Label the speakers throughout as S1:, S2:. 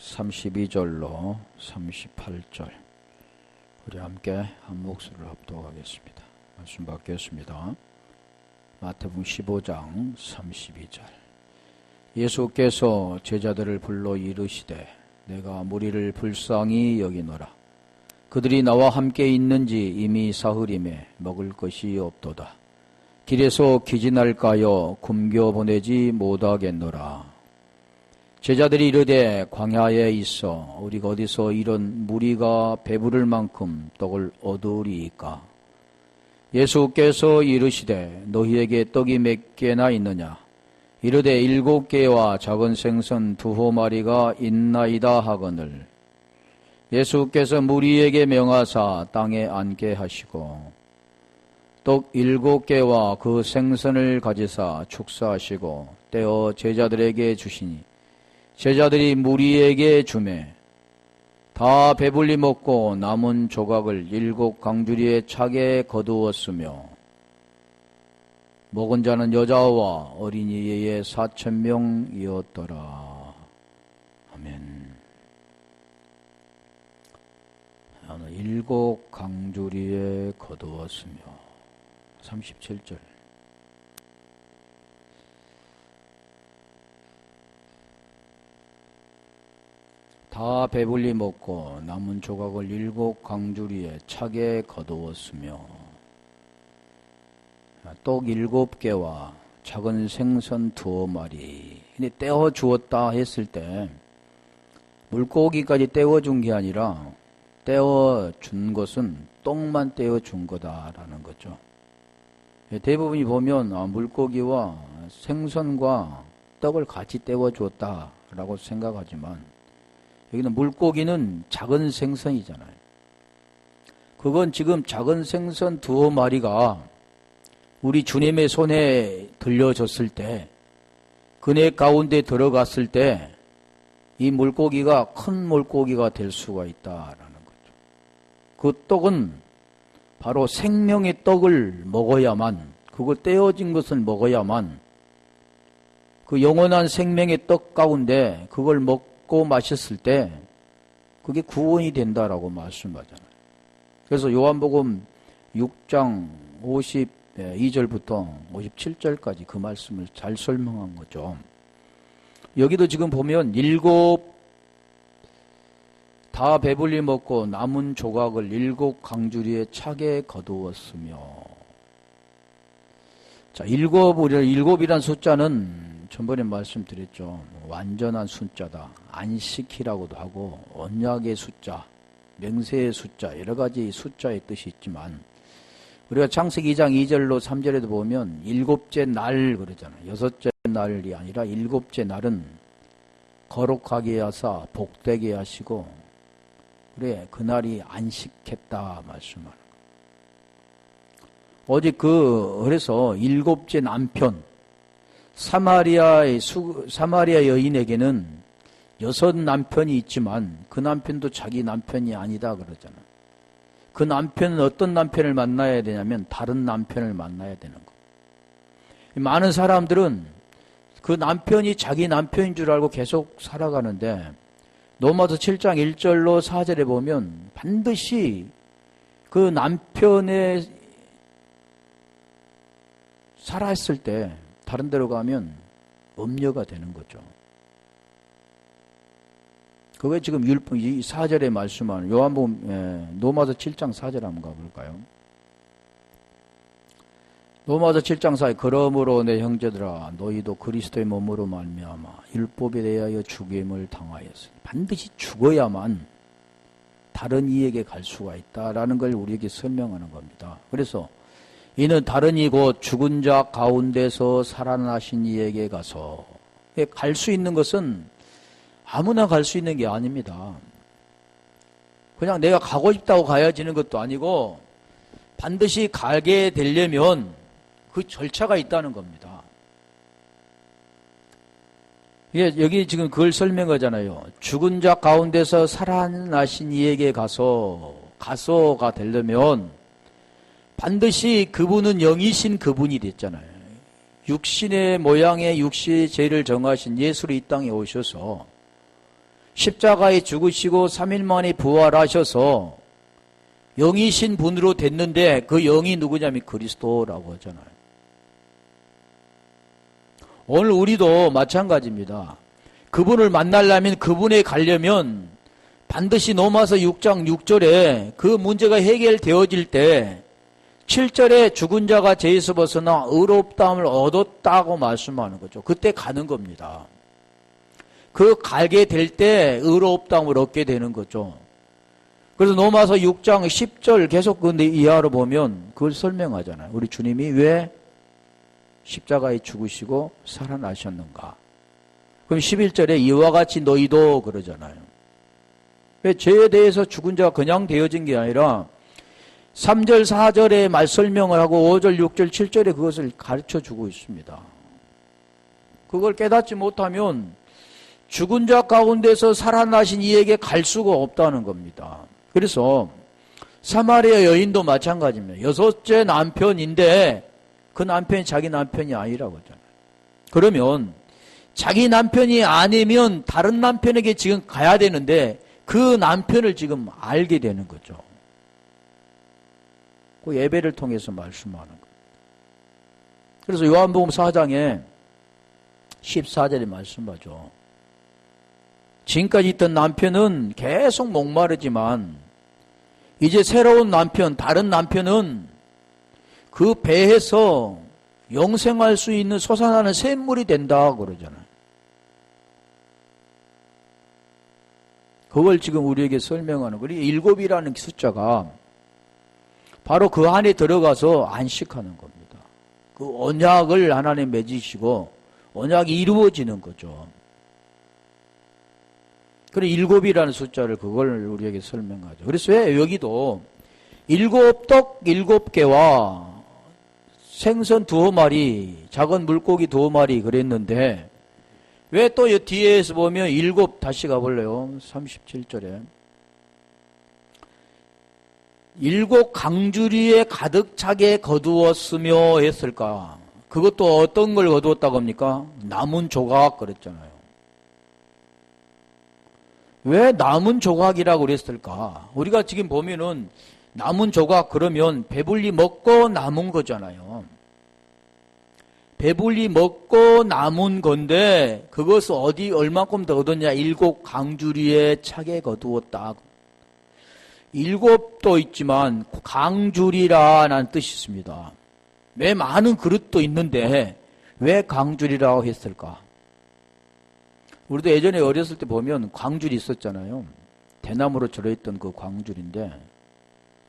S1: 32절로 38절 우리 함께 한 목소리를 합독하겠습니다. 말씀 받겠습니다. 마태복음 15장 32절. 예수께서 제자들을 불러 이르시되 내가 무리를 불쌍히 여기노라. 그들이 나와 함께 있는지 이미 사흘임에 먹을 것이 없도다. 길에서 기진할까여 굶겨 보내지 못하겠노라. 제자들이 이르되 광야에 있어 우리가 어디서 이런 무리가 배부를 만큼 떡을 얻으리이까. 예수께서 이르시되 너희에게 떡이 몇 개나 있느냐. 이르되 7개와 작은 생선 2호마리가 있나이다 하거늘. 예수께서 무리에게 명하사 땅에 앉게 하시고 떡 7개와 그 생선을 가지사 축사하시고 떼어 제자들에게 주시니 제자들이 무리에게 주매 다 배불리 먹고 남은 조각을 7강주리에 차게 거두었으며 먹은 자는 여자와 어린이에 4,000명이었더라. 아멘. 7강주리에 거두었으며 37절. 다 배불리 먹고 남은 조각을 7강주리에 차게 거두었으며 떡 7개와 작은 생선 2마리. 근데 떼어 주었다 했을 때 물고기까지 떼어준 게 아니라 떼어준 것은 떡만 떼어준 거다라는 거죠. 대부분이 보면 물고기와 생선과 떡을 같이 떼어주었다라고 생각하지만 여기는 물고기는 작은 생선이잖아요. 그건 지금 작은 생선 2마리가 우리 주님의 손에 들려졌을 때 그네 가운데 들어갔을 때 이 물고기가 큰 물고기가 될 수가 있다라는 거죠. 그 떡은 바로 생명의 떡을 먹어야만, 그거 떼어진 것을 먹어야만 그 영원한 생명의 떡 가운데 그걸 먹고 마셨을 때 그게 구원이 된다라고 말씀하잖아요. 그래서 요한복음 6장 52절부터 57절까지 그 말씀을 잘 설명한 거죠. 여기도 지금 보면 7 다 배불리 먹고 남은 조각을 7강주리에 차게 거두었으며. 자, 7이란 숫자는 전번에 말씀드렸죠. 완전한 숫자다. 안식이라고도 하고 언약의 숫자, 맹세의 숫자, 여러 가지 숫자의 뜻이 있지만 우리가 창세기 2장 2절로 3절에도 보면 7째 날 그러잖아요. 6째 날이 아니라 7째 날은 거룩하게 하사 복되게 하시고 그래 그날이 안식했다 말씀하는 거예요. 어제 그래서 7째 남편 사마리아 여인에게는 6 남편이 있지만 그 남편도 자기 남편이 아니다 그러잖아요. 그 남편은 어떤 남편을 만나야 되냐면 다른 남편을 만나야 되는 거. 많은 사람들은 그 남편이 자기 남편인 줄 알고 계속 살아가는데 로마서 7장 1절로 4절에 보면 반드시 그 남편의 살아있을 때 다른 데로 가면 음녀가 되는 거죠. 그게 지금 율법 이 4절에 말씀하는 요한복음 로마서 7장 4절 한번 가볼까요? 로마서 7장 4절. 그러므로 내 형제들아 너희도 그리스도의 몸으로 말미암아 율법에 대하여 죽임을 당하였으니 반드시 죽어야만 다른 이에게 갈 수가 있다라는 걸 우리에게 설명하는 겁니다. 그래서 이는 다른 이 곧 죽은 자 가운데서 살아나신 이에게 가서 갈 수 있는 것은 아무나 갈 수 있는 게 아닙니다. 그냥 내가 가고 싶다고 가야지는 것도 아니고 반드시 가게 되려면 그 절차가 있다는 겁니다. 여기 지금 그걸 설명하잖아요. 죽은 자 가운데서 살아나신 이에게 가서가 되려면 반드시 그분은 영이신 그분이 됐잖아요. 육신의 모양의 육신의 죄를 정하신 예수로 이 땅에 오셔서 십자가에 죽으시고 3일 만에 부활하셔서 영이신 분으로 됐는데 그 영이 누구냐면 그리스도라고 하잖아요. 오늘 우리도 마찬가지입니다. 그분을 만나려면, 그분에 가려면 반드시 로마서 6장 6절에 그 문제가 해결되어질 때 7절에 죽은 자가 죄에서 벗어나 의롭다함을 얻었다고 말씀하는 거죠. 그때 가는 겁니다. 그 가게 될 때 의롭다함을 얻게 되는 거죠. 그래서 로마서 6장 10절 계속 근데 이하로 보면 그걸 설명하잖아요. 우리 주님이 왜 십자가에 죽으시고 살아나셨는가. 그럼 11절에 이와 같이 너희도 그러잖아요. 왜 죄에 대해서 죽은 자가 그냥 되어진 게 아니라 3절 4절에 말 설명을 하고 5절 6절 7절에 그것을 가르쳐주고 있습니다. 그걸 깨닫지 못하면 죽은 자 가운데서 살아나신 이에게 갈 수가 없다는 겁니다. 그래서 사마리아 여인도 마찬가지입니다. 6째 남편인데 그 남편이 자기 남편이 아니라고 하잖아요. 그러면 자기 남편이 아니면 다른 남편에게 지금 가야 되는데 그 남편을 지금 알게 되는 거죠. 그 예배를 통해서 말씀하는 거예요. 그래서 요한복음 4장에 14절에 말씀하죠. 지금까지 있던 남편은 계속 목마르지만 이제 새로운 남편, 다른 남편은 그 배에서 영생할 수 있는 솟아나는 샘물이 된다 그러잖아요. 그걸 지금 우리에게 설명하는 거예요. 7이라는 숫자가 바로 그 안에 들어가서 안식하는 겁니다. 그 언약을 하나님 맺으시고 언약이 이루어지는 거죠. 그래 7이라는 숫자를 그걸 우리에게 설명하죠. 그래서 왜 여기도 7떡 7개와 생선 2마리, 작은 물고기 2마리 그랬는데 왜 또 뒤에서 보면 7 다시 가볼래요. 37절에 7 강주리에 가득 차게 거두었으며 했을까? 그것도 어떤 걸 거두었다고 합니까? 남은 조각 그랬잖아요. 왜 남은 조각이라고 그랬을까? 우리가 지금 보면은 남은 조각 그러면 배불리 먹고 남은 거잖아요. 배불리 먹고 남은 건데 그것을 어디 얼마큼 더 얻었냐? 7 강주리에 차게 거두었다. 7도 있지만 강주리라는 뜻이 있습니다. 왜 많은 그릇도 있는데 왜 강주리라고 했을까? 우리도 예전에 어렸을 때 보면 광줄이 있었잖아요. 대나무로 절여있던 그 광줄인데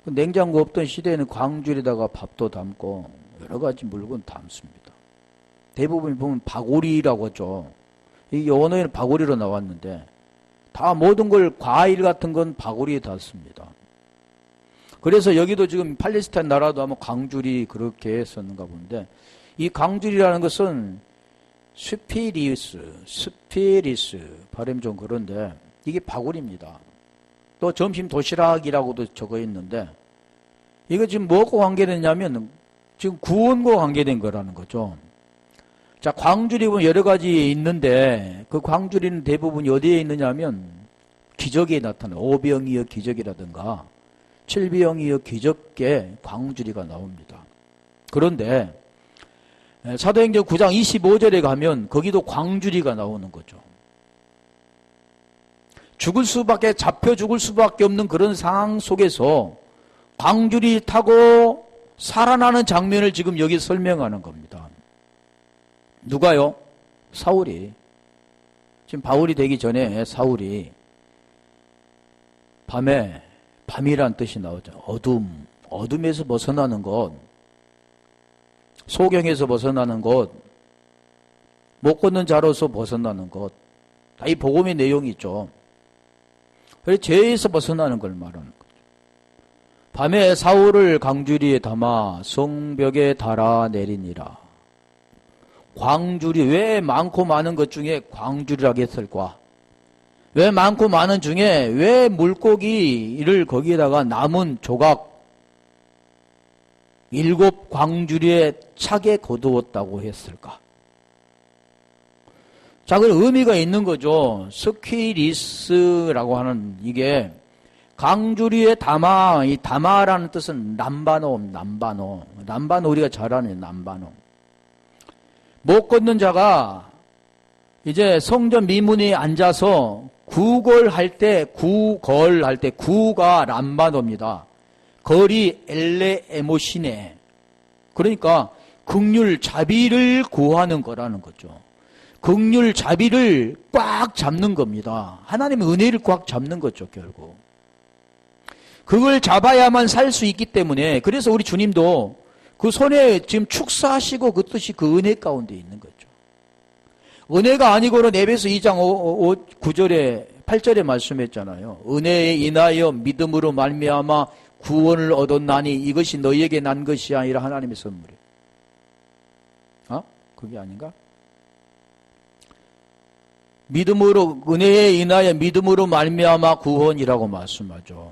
S1: 그 냉장고 없던 시대에는 광줄에다가 밥도 담고 여러 가지 물건 담습니다. 대부분 보면 바구리라고 하죠. 이 언어에는 바구리로 나왔는데 다 모든 걸 과일 같은 건 바구리에 담습니다. 그래서 여기도 지금 팔레스타인 나라도 아마 광줄이 그렇게 했었는가 본데 이 광줄이라는 것은 스피리스 발음 좀 그런데 이게 바구리입니다. 또 점심 도시락이라고도 적어 있는데 이거 지금 뭐하고 관계되냐면 지금 구원과 관계된 거라는 거죠. 자, 광주리 보면 여러 가지 있는데 그 광주리는 대부분 어디에 있느냐면 기적에 나타나요. 오병이어 기적이라든가 칠비영이어 기적에 광주리가 나옵니다. 그런데 사도행전 9장 25절에 가면 거기도 광주리가 나오는 거죠. 잡혀 죽을 수밖에 없는 그런 상황 속에서 광주리 타고 살아나는 장면을 지금 여기 설명하는 겁니다. 누가요? 사울이. 지금 바울이 되기 전에 사울이 밤이란 뜻이 나오죠. 어둠에서 벗어나는 것, 소경에서 벗어나는 것, 못 걷는 자로서 벗어나는 것, 다 이 복음의 내용이죠. 그래서 죄에서 벗어나는 걸 말하는 거죠. 밤에 사울을 강주리에 담아 성벽에 달아 내리니라. 광주리, 왜 많고 많은 것 중에 광주리라고 했을까? 왜 많고 많은 중에 왜 물고기를 거기에다가 남은 조각 7 광주리에 차게 거두었다고 했을까? 자, 그 의미가 있는 거죠. 스퀴리스라고 하는 이게 강주리의 담화, 이 담화라는 뜻은 남바노. 남바노 우리가 잘 아는 남바노. 못 걷는 자가 이제 성전 미문에 앉아서 구걸할 때 구가 람바노입니다. 거리 엘레 에모시네. 그러니까 긍휼 자비를 구하는 거라는 거죠. 긍휼 자비를 꽉 잡는 겁니다. 하나님의 은혜를 꽉 잡는 거죠, 결국. 그걸 잡아야만 살 수 있기 때문에, 그래서 우리 주님도 그 손에 지금 축사하시고 그 뜻이 그 은혜 가운데 있는 거죠. 은혜가 아니고는 에베소 2장 9절에 8절에 말씀했잖아요. 은혜에 인하여 믿음으로 말미암아 구원을 얻었나니 이것이 너희에게 난 것이 아니라 하나님의 선물이에요. 그게 아닌가? 믿음으로, 은혜에 인하여 믿음으로 말미암아 구원이라고 말씀하죠.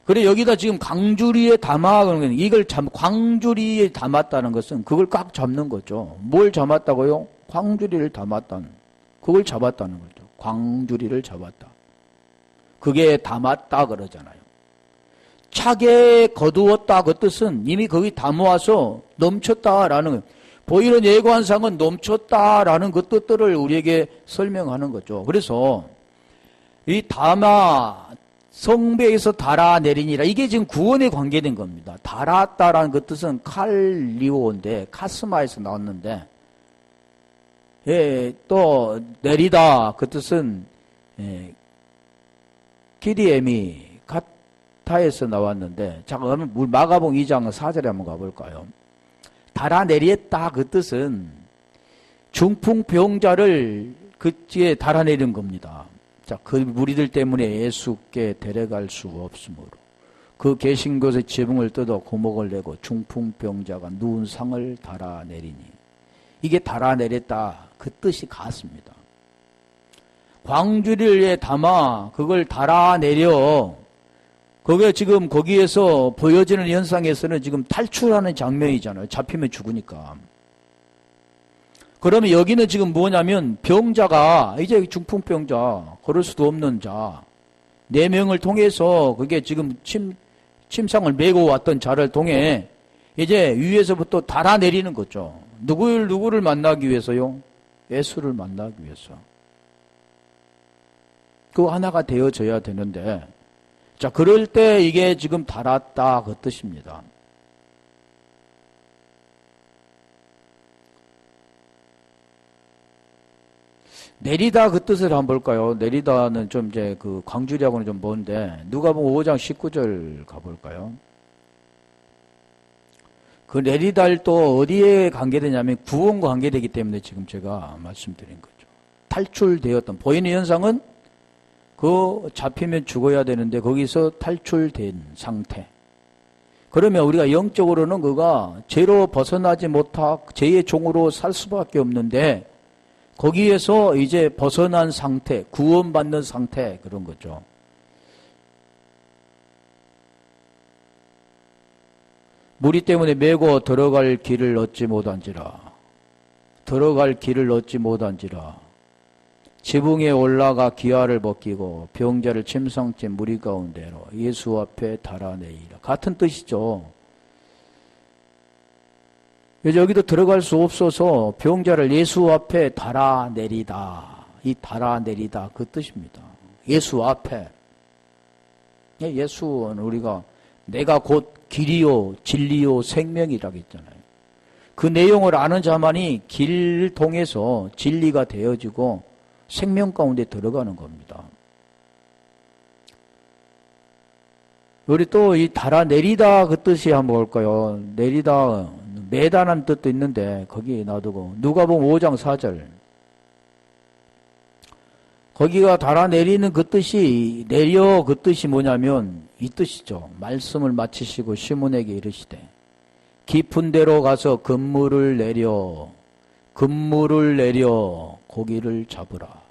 S1: 그래, 여기다 지금 광주리에 담아, 이걸 광주리에 담았다는 것은 그걸 꽉 잡는 거죠. 뭘 잡았다고요? 광주리를 담았다는, 그걸 잡았다는 거죠. 광주리를 잡았다. 그게 담았다 그러잖아요. 차게 거두었다 그 뜻은 이미 거기 담아와서 넘쳤다라는 거예요. 보이는 예관상은 넘쳤다라는 그 뜻들을 우리에게 설명하는 거죠. 그래서 이 담아 성배에서 달아내리니라, 이게 지금 구원에 관계된 겁니다. 달았다라는 그 뜻은 칼리오인데 카스마에서 나왔는데, 예, 또 내리다 그 뜻은 키디에미 카타에서 나왔는데, 자, 그러면 마가복음 2장 4절에 한번 가볼까요? 달아내렸다 그 뜻은 중풍병자를 그에 달아내린 겁니다. 자, 그 무리들 때문에 예수께 데려갈 수 없으므로 그 계신 곳에 지붕을 뜯어 고목을 내고 중풍병자가 누운 상을 달아내리니, 이게 달아내렸다 그 뜻이 같습니다. 광주리에 담아 그걸 달아내려, 그게 지금 거기에서 보여지는 현상에서는 지금 탈출하는 장면이잖아요. 잡히면 죽으니까. 그러면 여기는 지금 뭐냐면 병자가, 이제 중풍병자, 걸을 수도 없는 자 4명을 통해서, 그게 지금 침상을 메고 왔던 자를 통해 이제 위에서부터 달아내리는 거죠. 누구를 만나기 위해서요? 예수를 만나기 위해서. 그 하나가 되어져야 되는데, 자, 그럴 때 이게 지금 달았다 그 뜻입니다. 내리다 그 뜻을 한번 볼까요? 내리다는 좀 이제 그 광주리하고는 좀 먼데, 누가복음 5장 19절 가볼까요? 그 내리다를 또 어디에 관계되냐면 구원과 관계되기 때문에 지금 제가 말씀드린 거죠. 탈출되었던, 보이는 현상은 그 잡히면 죽어야 되는데 거기서 탈출된 상태. 그러면 우리가 영적으로는 그가 죄로 벗어나지 못하 죄의 종으로 살 수밖에 없는데, 거기에서 이제 벗어난 상태, 구원받는 상태, 그런 거죠. 무리 때문에 메고 들어갈 길을 얻지 못한지라. 지붕에 올라가 기아를 벗기고 병자를 침상째 무리 가운데로 예수 앞에 달아내리라. 같은 뜻이죠. 여기도 들어갈 수 없어서 병자를 예수 앞에 달아내리다. 이 달아내리다 그 뜻입니다. 예수 앞에. 예수는 우리가 내가 곧 길이요 진리요 생명이라고 했잖아요. 그 내용을 아는 자만이 길 통해서 진리가 되어지고 생명 가운데 들어가는 겁니다. 우리 또 이 달아내리다 그 뜻이 한번 볼까요? 내리다, 매다는 뜻도 있는데 거기 놔두고 누가복음 5장 4절, 거기가 달아내리는 그 뜻이, 내려 그 뜻이 뭐냐면 이 뜻이죠. 말씀을 마치시고 시몬에게 이르시되 깊은 데로 가서 그물을 내려 고기를 잡으라.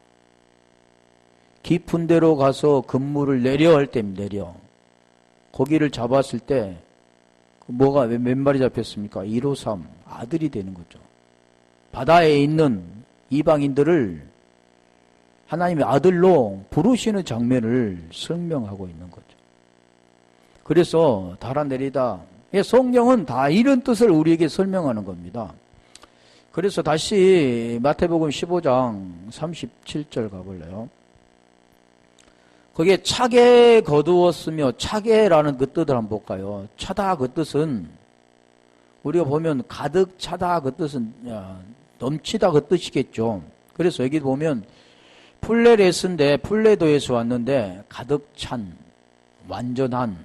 S1: 깊은 데로 가서 그물을 내려 할 때, 고기를 잡았을 때 뭐가 몇 마리 잡혔습니까? 153 아들이 되는 거죠. 바다에 있는 이방인들을 하나님의 아들로 부르시는 장면을 설명하고 있는 거죠. 그래서 달아내리다. 성경은 다 이런 뜻을 우리에게 설명하는 겁니다. 그래서 다시 마태복음 15장 37절 가볼래요. 거기에 차게 거두었으며, 차게라는 그 뜻을 한번 볼까요? 차다 그 뜻은 우리가 보면 가득 차다 그 뜻은 넘치다 그 뜻이겠죠. 그래서 여기 보면 풀레레스인데 풀레도에서 왔는데 가득 찬, 완전한.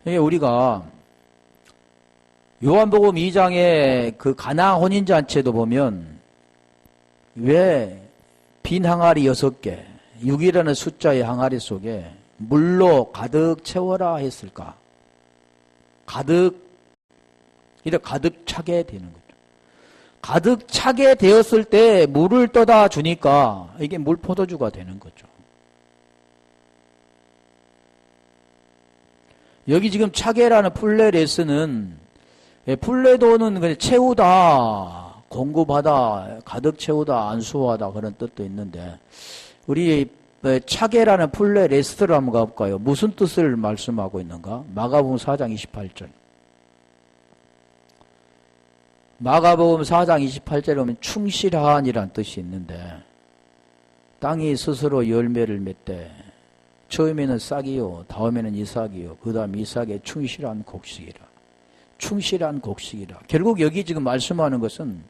S1: 이게 우리가 요한복음 2장의 그 가나 혼인잔치에도 보면 왜 빈 항아리 6개, 6이라는 숫자의 항아리 속에 물로 가득 채워라 했을까? 이렇게 가득 차게 되는 거죠. 가득 차게 되었을 때 물을 떠다 주니까 이게 물 포도주가 되는 거죠. 여기 지금 차게라는 풀레레스는, 풀레도는 그냥 채우다, 공급하다, 가득 채우다, 안수하다 그런 뜻도 있는데, 우리 차게라는 풀레레스를 한번 가볼까요? 무슨 뜻을 말씀하고 있는가? 마가복음 4장 28절. 마가복음 4장 28절에 보면 충실한이라는 뜻이 있는데, 땅이 스스로 열매를 맺되 처음에는 싹이요, 다음에는 이삭이요, 그 다음 이삭의 충실한 곡식이라. 충실한 곡식이라. 결국 여기 지금 말씀하는 것은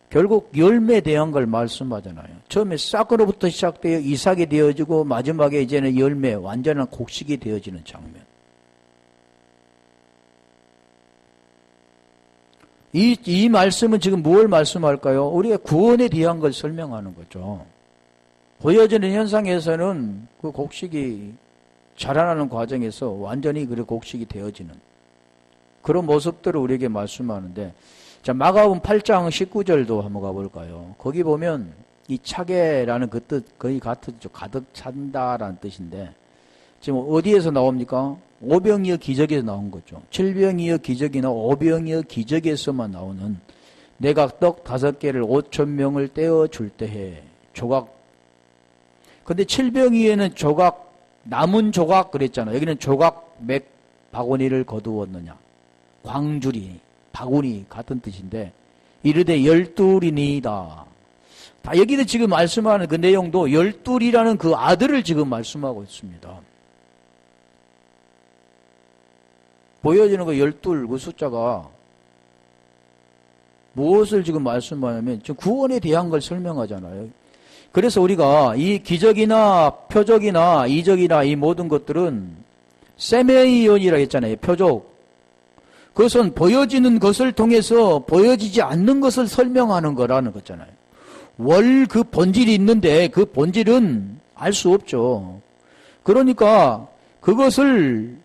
S1: 결국 열매에 대한 걸 말씀하잖아요. 처음에 싹으로부터 시작되어 이삭이 되어지고 마지막에 이제는 열매, 완전한 곡식이 되어지는 장면. 이 말씀은 지금 무엇을 말씀할까요? 우리가 구원에 대한 걸 설명하는 거죠. 보여지는 현상에서는 그 곡식이 자라나는 과정에서 완전히 그 곡식이 되어지는 그런 모습들을 우리에게 말씀하는데, 자, 마가복음 8장 19절도 한번 가볼까요? 거기 보면 이 차게라는 그 뜻 거의 같은 가득 찬다라는 뜻인데, 지금 어디에서 나옵니까? 오병이어 기적에서 나온 거죠. 7병이어 기적이나 5병이어 기적에서만 나오는 내가 떡 5개를 5,000명을 떼어줄 때에 조각. 근데 7병이에는 조각, 남은 조각 그랬잖아요. 여기는 조각 몇 바구니를 거두었느냐. 광주리, 바구니 같은 뜻인데, 이르되 12이니이다. 다 여기는 지금 말씀하는 그 내용도 12이라는 그 아들을 지금 말씀하고 있습니다. 보여지는 그 12, 그 숫자가 무엇을 지금 말씀하냐면 지금 구원에 대한 걸 설명하잖아요. 그래서 우리가 이 기적이나 표적이나 이적이나 이 모든 것들은 세메이온이라고 했잖아요. 표적. 그것은 보여지는 것을 통해서 보여지지 않는 것을 설명하는 거라는 거잖아요. 월 그 본질이 있는데 그 본질은 알 수 없죠. 그러니까 그것을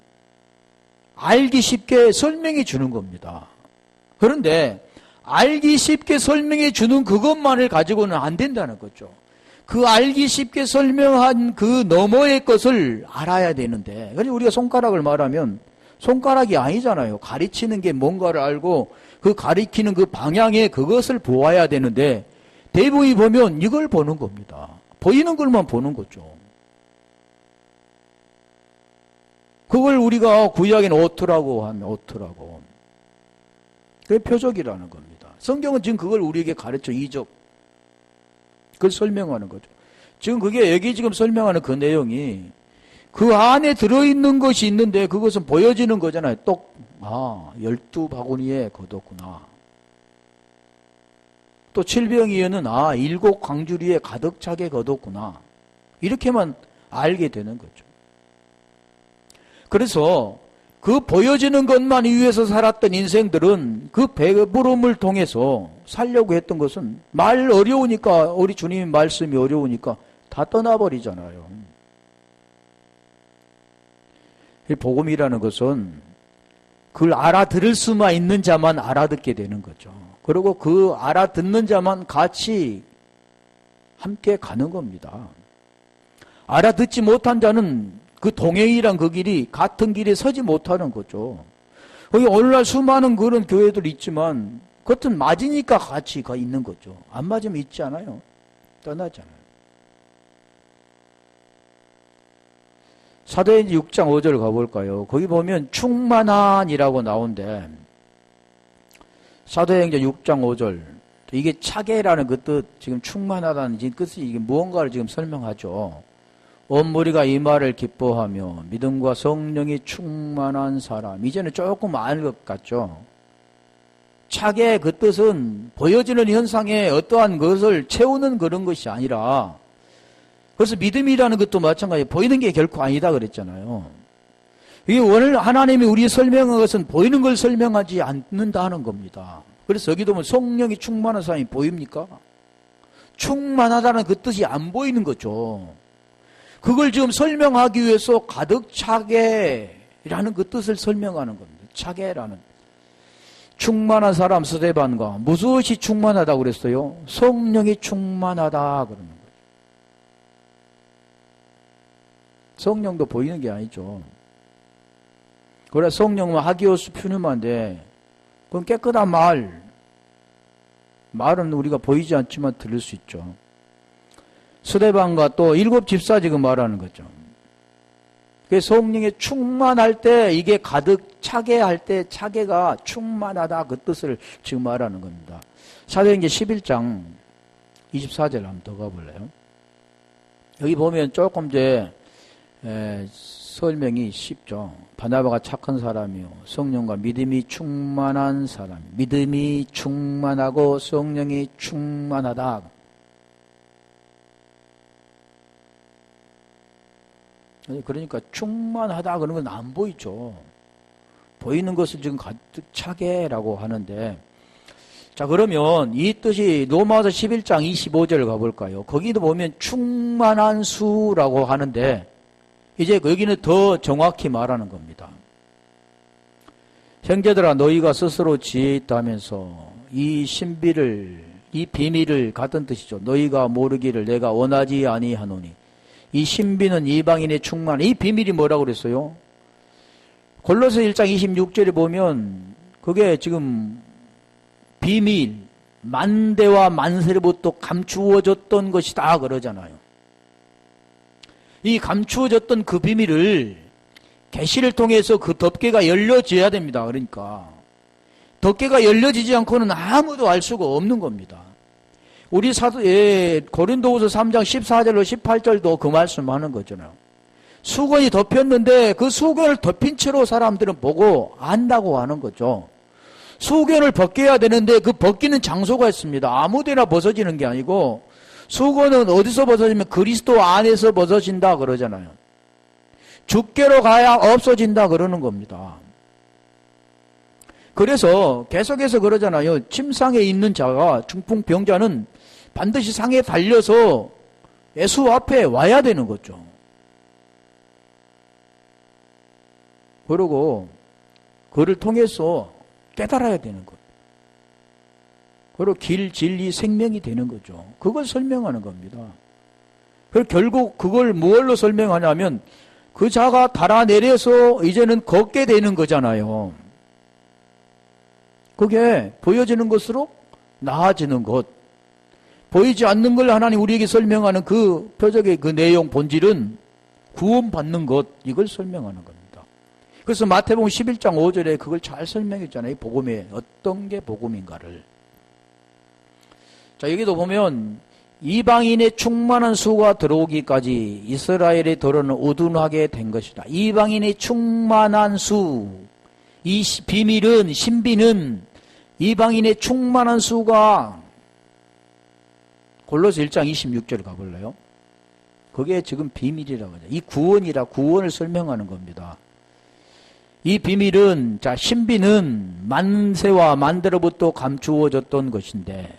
S1: 알기 쉽게 설명해 주는 겁니다. 그런데 알기 쉽게 설명해 주는 그것만을 가지고는 안 된다는 거죠. 그 알기 쉽게 설명한 그 너머의 것을 알아야 되는데, 그래서 우리가 손가락을 말하면 손가락이 아니잖아요. 가르치는 게 뭔가를 알고 그 가리키는 그 방향에 그것을 보아야 되는데, 대부분이 보면 이걸 보는 겁니다. 보이는 것만 보는 거죠. 그걸 우리가 구약에는 오트라고 하면 오트라고. 그게 표적이라는 겁니다. 성경은 지금 그걸 우리에게 가르쳐, 이적. 그걸 설명하는 거죠. 지금 그게 여기 지금 설명하는 그 내용이 그 안에 들어있는 것이 있는데 그것은 보여지는 거잖아요. 똑, 12바구니에 거뒀구나. 또 7병이어는 7 광주리에 가득 차게 거뒀구나. 이렇게만 알게 되는 거죠. 그래서 그 보여지는 것만 위해서 살았던 인생들은 그 배부름을 통해서 살려고 했던 것은 말 어려우니까, 우리 주님 말씀이 어려우니까 다 떠나버리잖아요. 이 복음이라는 것은 그걸 알아들을 수만 있는 자만 알아듣게 되는 거죠. 그리고 그 알아듣는 자만 같이 함께 가는 겁니다. 알아듣지 못한 자는 그 동행이란 그 길이 같은 길에 서지 못하는 거죠. 거기 오늘날 수많은 그런 교회들 있지만 그것은 맞으니까 같이 가 있는 거죠. 안 맞으면 있지 않아요. 떠나잖아요. 사도행전 6장 5절 가볼까요? 거기 보면 충만한이라고 나오는데 사도행전 6장 5절 이게 차게라는 그 뜻, 지금 충만하다는 뜻이 이게 무언가를 지금 설명하죠. 온 무리가 이 말을 기뻐하며 믿음과 성령이 충만한 사람. 이제는 조금 알 것 같죠. 차게 그 뜻은 보여지는 현상에 어떠한 것을 채우는 그런 것이 아니라, 그래서 믿음이라는 것도 마찬가지예요. 보이는 게 결코 아니다 그랬잖아요. 이게 오늘 하나님이 우리 설명한 것은 보이는 걸 설명하지 않는다는 겁니다. 그래서 여기도 보면 성령이 충만한 사람이 보입니까? 충만하다는 그 뜻이 안 보이는 거죠. 그걸 지금 설명하기 위해서 가득 차게라는 그 뜻을 설명하는 겁니다. 차게라는. 충만한 사람 스데반과 무엇이 충만하다고 그랬어요? 성령이 충만하다 그러는 거죠. 성령도 보이는 게 아니죠. 그래 성령은 하기오스 푸뉴마인데 그건 깨끗한 말은 우리가 보이지 않지만 들을 수 있죠. 스데반과 또 7 집사 지금 말하는 거죠. 성령이 충만할 때 이게 가득 차게 할 때 차게가 충만하다 그 뜻을 지금 말하는 겁니다. 사도행전 11장 24절 한번 더 가볼래요? 여기 보면 조금 이제 설명이 쉽죠. 바나바가 착한 사람이요 성령과 믿음이 충만한 사람, 믿음이 충만하고 성령이 충만하다. 그러니까 충만하다 그런 건 안 보이죠. 보이는 것을 지금 가득 차게라고 하는데, 자 그러면 이 뜻이 로마서 11장 25절 가볼까요? 거기도 보면 충만한 수라고 하는데 이제 여기는 더 정확히 말하는 겁니다. 형제들아 너희가 스스로 지혜 있다면서 이 신비를 이 비밀을 같은 뜻이죠. 너희가 모르기를 내가 원하지 아니하노니 이 신비는 이방인의 충만. 이 비밀이 뭐라고 그랬어요? 골로새 1장 26절에 보면 그게 지금 비밀, 만대와 만세로부터 감추어졌던 것이다 그러잖아요. 이 감추어졌던 그 비밀을 계시를 통해서 그 덮개가 열려져야 됩니다. 그러니까 덮개가 열려지지 않고는 아무도 알 수가 없는 겁니다. 우리 고린도후서 3장 14절로 18절도 그 말씀하는 거잖아요. 수건이 덮였는데 그 수건을 덮인 채로 사람들은 보고 안다고 하는 거죠. 수건을 벗겨야 되는데 그 벗기는 장소가 있습니다. 아무데나 벗어지는 게 아니고 수건은 어디서 벗어지면 그리스도 안에서 벗어진다 그러잖아요. 주께로 가야 없어진다 그러는 겁니다. 그래서 계속해서 그러잖아요. 침상에 있는 자가 중풍병자는 반드시 상에 달려서 예수 앞에 와야 되는 거죠. 그리고 그를 통해서 깨달아야 되는 것. 그리고 길, 진리, 생명이 되는 거죠. 그걸 설명하는 겁니다. 그리고 결국 그걸 무엇로 설명하냐면 그 자가 달아내려서 이제는 걷게 되는 거잖아요. 그게 보여지는 것으로 나아지는 것. 보이지 않는 걸 하나님 우리에게 설명하는 그 표적의 그 내용 본질은 구원받는 것. 이걸 설명하는 겁니다. 그래서 마태복음 11장 5절에 그걸 잘 설명했잖아요. 복음의 어떤 게 복음인가를. 자, 여기도 보면 이방인의 충만한 수가 들어오기까지 이스라엘의 도로는 우둔하게 된 것이다. 이방인의 충만한 수. 이 비밀은, 신비는 이방인의 충만한 수가 골로새 1장 26절 가볼래요? 그게 지금 비밀이라고 하죠. 이 구원을 설명하는 겁니다. 이 비밀은, 자, 신비는 만세와 만대로부터 감추어졌던 것인데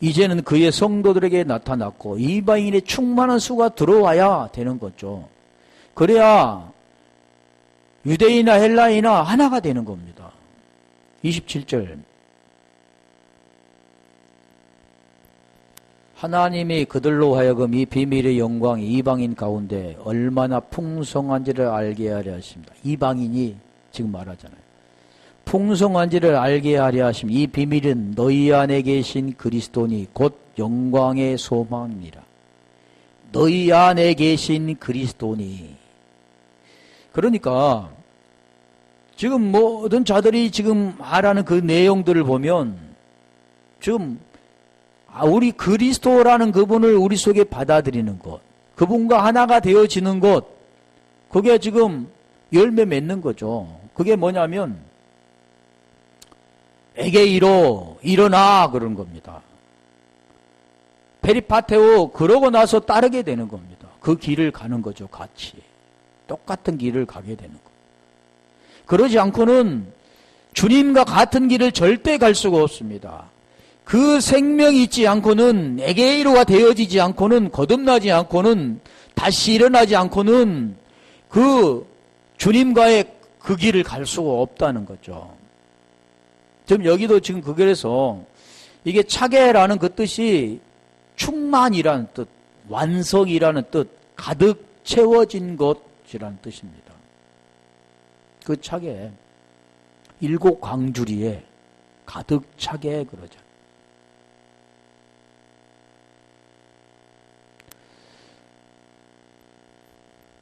S1: 이제는 그의 성도들에게 나타났고 이방인의 충만한 수가 들어와야 되는 거죠. 그래야 유대인이나 헬라인이나 하나가 되는 겁니다. 27절. 하나님이 그들로 하여금 이 비밀의 영광이 이방인 가운데 얼마나 풍성한지를 알게 하려 하십니다. 이방인이 지금 말하잖아요. 풍성한지를 알게 하려 하심. 이 비밀은 너희 안에 계신 그리스도니 곧 영광의 소망이라. 너희 안에 계신 그리스도니. 그러니까 지금 모든 자들이 지금 말하는 그 내용들을 보면 지금 우리 그리스도라는 그분을 우리 속에 받아들이는 것, 그분과 하나가 되어지는 것, 그게 지금 열매 맺는 거죠. 그게 뭐냐면 에게이로 일어나 그런 겁니다. 페리파테오 그러고 나서 따르게 되는 겁니다. 그 길을 가는 거죠. 같이 똑같은 길을 가게 되는 거. 그러지 않고는 주님과 같은 길을 절대 갈 수가 없습니다. 그 생명이 있지 않고는 에게이로가 되어지지 않고는 거듭나지 않고는 다시 일어나지 않고는 그 주님과의 그 길을 갈 수가 없다는 거죠. 지금 여기도 지금 그 글에서 이게 차게라는 그 뜻이 충만이라는 뜻, 완성이라는 뜻, 가득 채워진 것이라는 뜻입니다. 그 차게 일곱 광주리에 가득 차게 그러죠.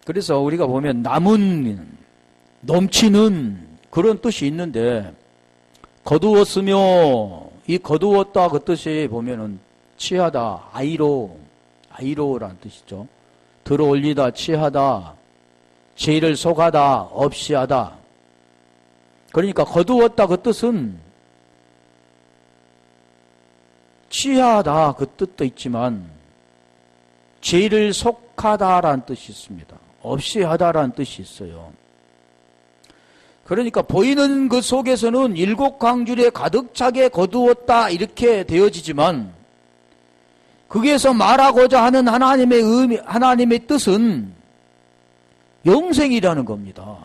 S1: 그래서 우리가 보면 남은 넘치는 그런 뜻이 있는데 거두었으며 이 거두었다 그 뜻이 보면은 취하다 아이로라는 뜻이죠. 들어 올리다 취하다 죄를 속하다 없이 하다. 그러니까 거두었다 그 뜻은 취하다 그 뜻도 있지만 죄를 속하다라는 뜻이 있습니다. 없이 하다라는 뜻이 있어요. 그러니까 보이는 그 속에서는 일곱 광주리에 가득 차게 거두었다 이렇게 되어지지만 거기에서 말하고자 하는 하나님의 의미, 하나님의 뜻은 영생이라는 겁니다.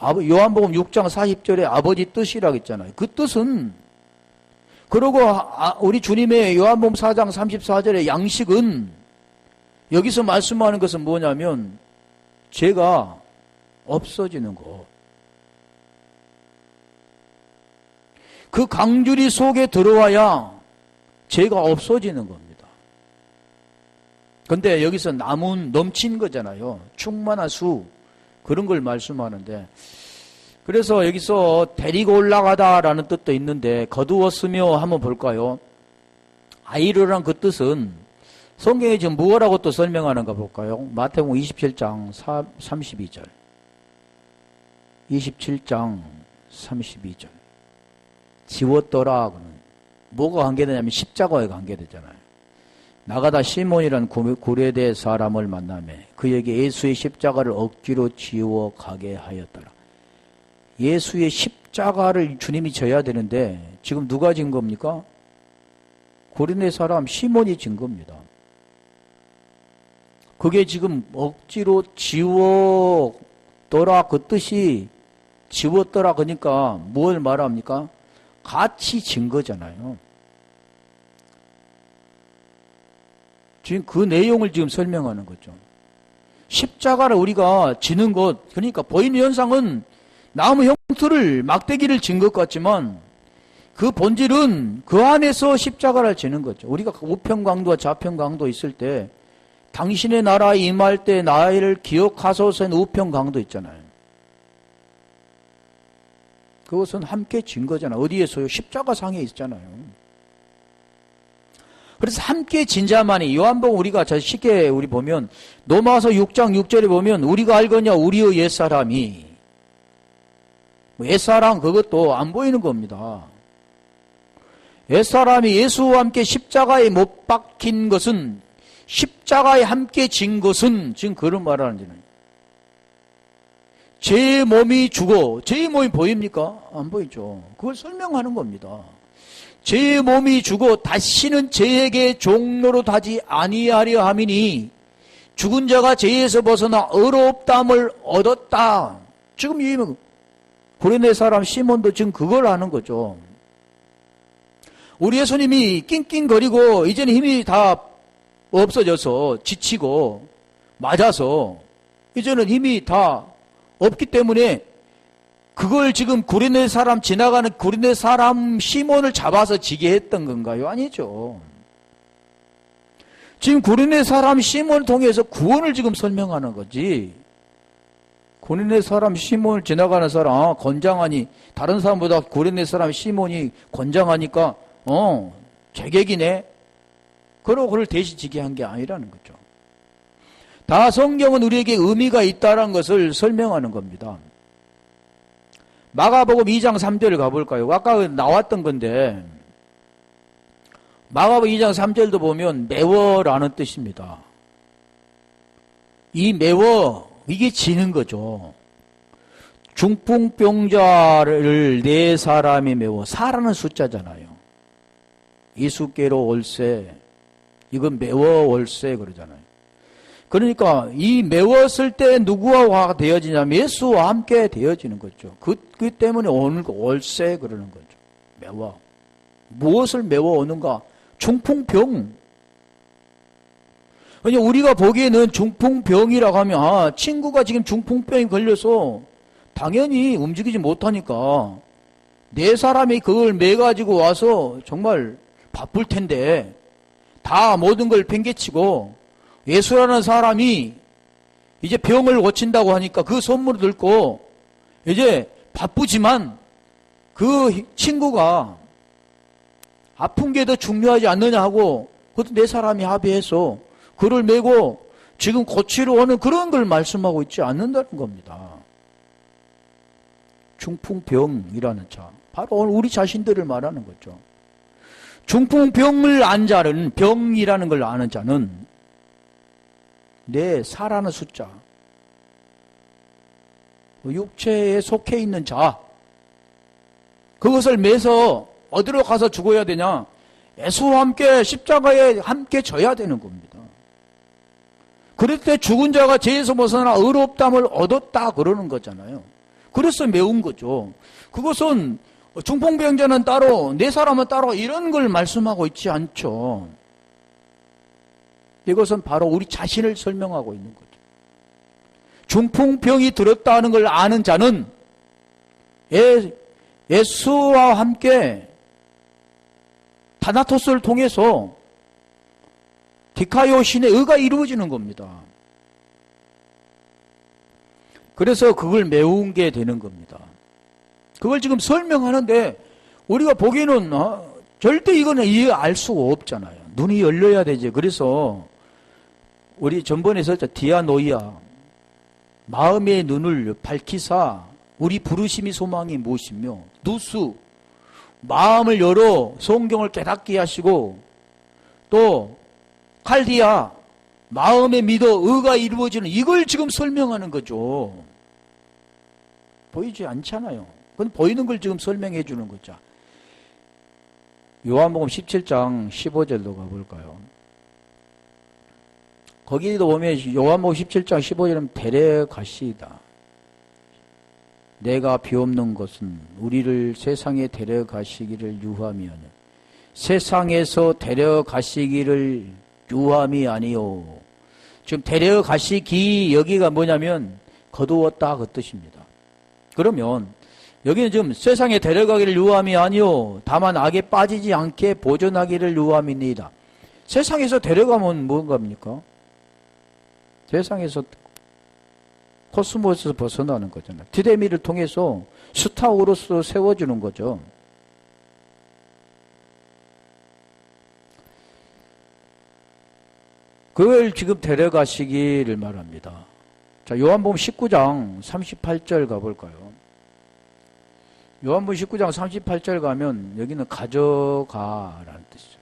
S1: 요한복음 6장 40절에 아버지 뜻이라고 했잖아요. 그 뜻은 그리고 우리 주님의 요한복음 4장 34절의 양식은 여기서 말씀하는 것은 뭐냐면 죄가 없어지는 것. 그 강주리 속에 들어와야 죄가 없어지는 겁니다. 근데 여기서 남은 넘친 거잖아요. 충만한 수 그런 걸 말씀하는데 그래서 여기서 데리고 올라가다라는 뜻도 있는데 거두었으며 한번 볼까요? 아이르란 그 뜻은 성경에 지금 무엇라고 또 설명하는가 볼까요? 마태복음 27장 32절 27장 32절 지웠더라. 뭐가 관계되냐면 십자가에 관계되잖아요. 나가다 시몬이라는 구레대 사람을 만나매 그에게 예수의 십자가를 억지로 지워 가게 하였더라. 예수의 십자가를 주님이 져야 되는데 지금 누가 진 겁니까? 구레대 사람 시몬이 진 겁니다. 그게 지금 억지로 지웠더라 그 뜻이 지웠더라 그러니까 뭘 말합니까? 같이 진 거잖아요. 지금 그 내용을 지금 설명하는 거죠. 십자가를 우리가 지는 것, 그러니까 보이는 현상은 나무 형틀을 막대기를 진 것 같지만 그 본질은 그 안에서 십자가를 지는 거죠. 우리가 우편강도와 좌편강도 있을 때 당신의 나라에 임할 때 나를 기억하소서는 우편강도 있잖아요. 그것은 함께 진 거잖아요. 어디에서요? 십자가상에 있잖아요. 그래서 함께 진 자만이 요한복음 우리가 쉽게 우리 보면 로마서 6장 6절에 보면 우리가 알거냐 우리의 옛사람이 옛사람 그것도 안 보이는 겁니다. 옛사람이 예수와 함께 십자가에 못 박힌 것은 십자가에 함께 진 것은 지금 그런 말을 하는지는 제 몸이 죽어 제 몸이 보입니까? 안 보이죠. 그걸 설명하는 겁니다. 제 몸이 죽어 다시는 죄에게 종로로 타지 아니하려 함이니 죽은 자가 죄에서 벗어나 의롭다함을 얻었다. 지금 이 고레네 사람 시몬도 지금 그걸 하는 거죠. 우리 예수님이 낑낑거리고 이제는 힘이 다 없어져서 지치고 맞아서 이제는 힘이 다 없기 때문에 그걸 지금 구레네 사람 지나가는 구레네 사람 시몬을 잡아서 지게 했던 건가요? 아니죠. 지금 구레네 사람 시몬을 통해서 구원을 지금 설명하는 거지. 구레네 사람 시몬을 지나가는 사람 건장하니 다른 사람보다 구레네 사람 시몬이 건장하니까 제객이네. 그러고 그를 대신 지게 한 게 아니라는 거죠. 다 성경은 우리에게 의미가 있다는 것을 설명하는 겁니다. 마가복음 2장 3절을 가볼까요? 아까 나왔던 건데 마가복음 2장 3절도 보면 매워라는 뜻입니다. 이 매워 이게 지는 거죠. 중풍병자를 4사람이 매워 4라는 숫자잖아요. 이수께로 올세 이건 매워 올세 그러잖아요. 그러니까 이 매웠을 때 누구와 되어지냐면 예수와 함께 되어지는 거죠. 그 때문에 오는 거 올세 그러는 거죠. 매워. 무엇을 매워 오는가? 중풍병. 그러니까 우리가 보기에는 중풍병이라고 하면 친구가 지금 중풍병이 걸려서 당연히 움직이지 못하니까 4사람이 그걸 매가지고 와서 정말 바쁠 텐데 다 모든 걸 팽개치고 예수라는 사람이 이제 병을 고친다고 하니까 그 선물을 들고 이제 바쁘지만 그 친구가 아픈 게 더 중요하지 않느냐 하고 그것도 4사람이 합의해서 그를 메고 지금 고치러 오는 그런 걸 말씀하고 있지 않는다는 겁니다. 중풍병이라는 자 바로 오늘 우리 자신들을 말하는 거죠. 중풍병을 안 자는 병이라는 걸 아는 자는 내 사라는 숫자 육체에 속해 있는 자 그것을 매서 어디로 가서 죽어야 되냐? 예수와 함께 십자가에 함께 져야 되는 겁니다. 그럴 때 죽은 자가 죄에서 벗어나 의롭다함을 얻었다 그러는 거잖아요. 그래서 매운 거죠. 그것은 중풍병자는 따로 4사람은 따로 이런 걸 말씀하고 있지 않죠. 이것은 바로 우리 자신을 설명하고 있는 거죠. 중풍병이 들었다는 걸 아는 자는 예수와 함께 다나토스를 통해서 디카요 신의 의가 이루어지는 겁니다. 그래서 그걸 메운 게 되는 겁니다. 그걸 지금 설명하는데 우리가 보기에는 절대 이거는 이해할 수가 없잖아요. 눈이 열려야 되지. 그래서 우리 전번에 썼죠. 디아노이아 마음의 눈을 밝히사 우리 부르심이 소망이 무엇이며 누수 마음을 열어 성경을 깨닫게 하시고 또 칼디아 마음에 믿어 의가 이루어지는 이걸 지금 설명하는 거죠. 보이지 않잖아요. 그건 보이는 걸 지금 설명해 주는 거죠. 요한복음 17장 15절로 가볼까요? 거기도 보면 요한복음 17장 15절은 데려가시다. 내가 비옵는 것은 우리를 세상에 데려가시기를 유함이 아니요 세상에서 데려가시기를 유함이 아니요. 지금 데려가시기 여기가 뭐냐면 거두었다 그 뜻입니다. 그러면 여기는 지금 세상에 데려가기를 유함이 아니요 다만 악에 빠지지 않게 보존하기를 유함이니이다. 세상에서 데려가면 뭔가입니까? 세상에서 코스모스에서 벗어나는 거잖아요. 디데미를 통해서 스타우로서 세워주는 거죠. 그걸 지금 데려가시기를 말합니다. 자, 요한복음 19장 38절 가볼까요? 요한복음 19장 38절 가면 여기는 가져가라는 뜻이죠.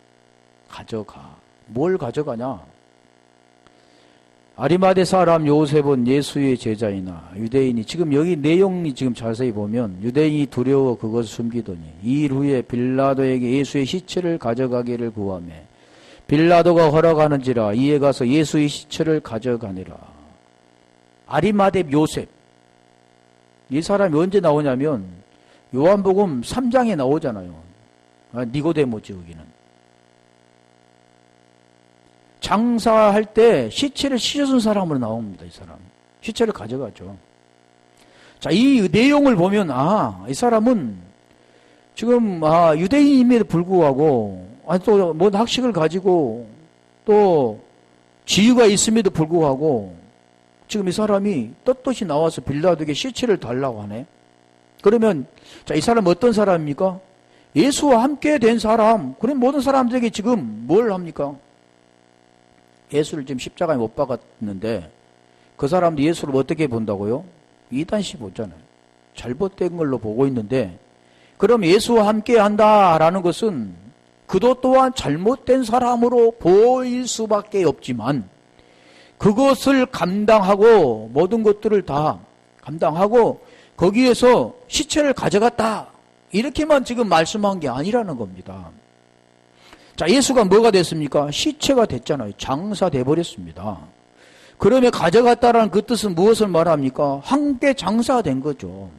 S1: 가져가. 뭘 가져가냐? 아리마대 사람 요셉은 예수의 제자이나 유대인이 지금 여기 내용이 지금 자세히 보면 유대인이 두려워 그것을 숨기더니 이 일 후에 빌라도에게 예수의 시체를 가져가기를 구하며 빌라도가 허락하는지라 이에 가서 예수의 시체를 가져가니라. 아리마대 요셉 이 사람이 언제 나오냐면 요한복음 3장에 나오잖아요. 니고데모지 여기는. 장사할 때 시체를 씻어준 사람으로 나옵니다. 이 사람. 시체를 가져가죠. 자, 이 내용을 보면, 이 사람은 지금, 유대인임에도 불구하고, 또, 뭔 학식을 가지고, 또, 지위가 있음에도 불구하고, 지금 이 사람이 떳떳이 나와서 빌라도에게 시체를 달라고 하네. 그러면, 자, 이 사람 어떤 사람입니까? 예수와 함께 된 사람. 그럼 모든 사람들에게 지금 뭘 합니까? 예수를 지금 십자가에 못 박았는데, 그 사람도 예수를 어떻게 본다고요? 이단시 보잖아요. 잘못된 걸로 보고 있는데, 그럼 예수와 함께 한다라는 것은 그도 또한 잘못된 사람으로 보일 수밖에 없지만, 그것을 감당하고 모든 것들을 다 감당하고 거기에서 시체를 가져갔다. 이렇게만 지금 말씀한 게 아니라는 겁니다. 자, 예수가 뭐가 됐습니까? 시체가 됐잖아요. 장사돼 버렸습니다. 그러면 가져갔다라는 그 뜻은 무엇을 말합니까? 함께 장사된 거죠.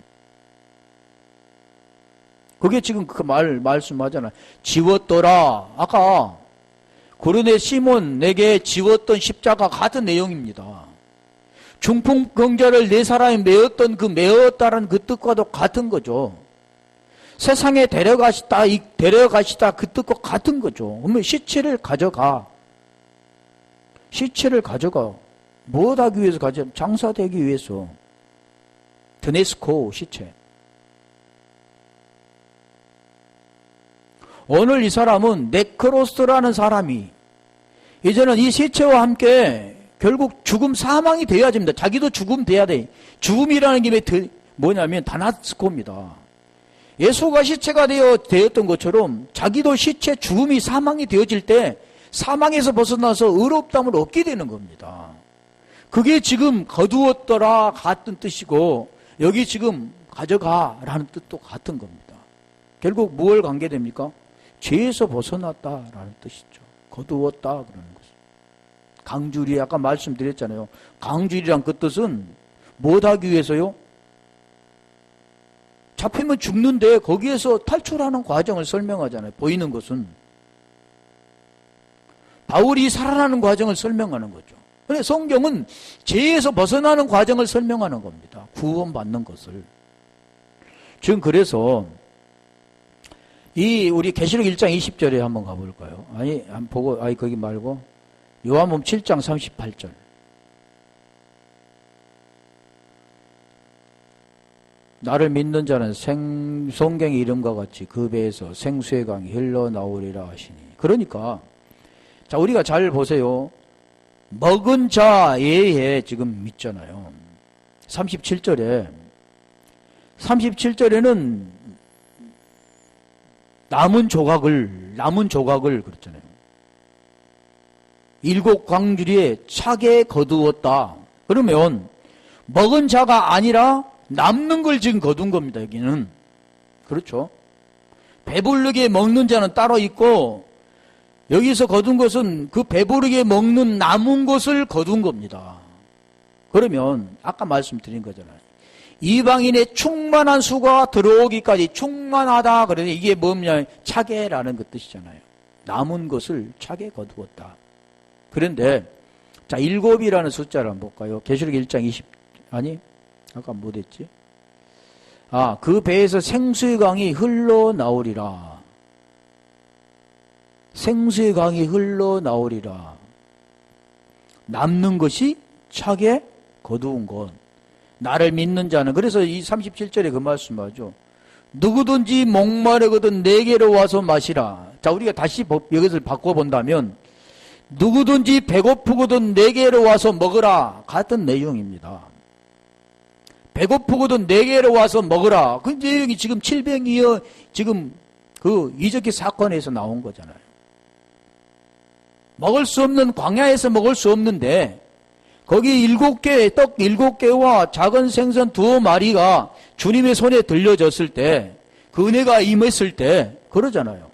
S1: 그게 지금 그 말씀하잖아요. 지웠더라. 아까 고르네 시몬 내게 지웠던 십자가 같은 내용입니다. 중풍병자를 네 사람이 메었던 그 메었다라는 그 뜻과도 같은 거죠. 세상에 데려가시다 그 뜻과 같은 거죠. 그러면 시체를 가져가. 시체를 가져가. 뭐 하기 위해서 장사되기 위해서. 드네스코 시체. 오늘 이 사람은 네크로스라는 사람이 이제는 이 시체와 함께 결국 죽음 사망이 되어야 됩니다. 자기도 죽음 돼야 돼. 죽음이라는 게 뭐냐면 다나스코입니다. 예수가 시체가 되었던 것처럼 자기도 시체 죽음이 사망이 되어질 때 사망에서 벗어나서 의롭다함을 얻게 되는 겁니다. 그게 지금 거두었더라 같은 뜻이고 여기 지금 가져가라는 뜻도 같은 겁니다. 결국 무엇을 관계됩니까? 죄에서 벗어났다라는 뜻이죠. 거두었다 그러는 것은. 강주리 아까 말씀드렸잖아요. 강주리란 그 뜻은 무엇하기 위해서요? 잡히면 죽는데 거기에서 탈출하는 과정을 설명하잖아요. 보이는 것은. 바울이 살아나는 과정을 설명하는 거죠. 그런데 성경은 죄에서 벗어나는 과정을 설명하는 겁니다. 구원받는 것을. 지금 그래서 우리 계시록 1장 20절에 한번 가볼까요? 한번 보고, 거기 말고 요한복음 7장 38절. 나를 믿는 자는 성경의 이름과 같이 그 배에서 생수의 강이 흘러나오리라 하시니. 그러니까 자, 우리가 잘 보세요. 먹은 자에 지금 믿잖아요. 37절에는 남은 조각을 그랬잖아요. 7 광주리에 차게 거두었다. 그러면 먹은 자가 아니라 남는 걸 지금 거둔 겁니다. 여기는. 그렇죠? 배부르게 먹는 자는 따로 있고 여기서 거둔 것은 그 배부르게 먹는 남은 것을 거둔 겁니다. 그러면 아까 말씀드린 거잖아요. 이방인의 충만한 수가 들어오기까지 충만하다. 그런데 이게 뭐냐? 차게라는 그 뜻이잖아요. 남은 것을 차게 거두었다. 그런데 자, 7이라는 숫자를 한번 볼까요? 계시록 1장 아까 뭐랬지? 그 배에서 생수의 강이 흘러나오리라. 생수의 강이 흘러나오리라. 남는 것이 차게 거두은 것. 나를 믿는 자는. 그래서 이 37절에 그 말씀하죠. 누구든지 목마르거든 내게로 와서 마시라. 자, 우리가 다시 이것을 바꿔본다면 누구든지 배고프거든 내게로 와서 먹으라. 같은 내용입니다. 배고프거든 내게로 와서 먹으라. 그 내용이 지금 700이여 지금 그 이적기 사건에서 나온 거잖아요. 먹을 수 없는 광야에서 먹을 수 없는데 거기 7개 떡 7개와 작은 생선 2마리가 주님의 손에 들려졌을 때 그 은혜가 임했을 때 그러잖아요.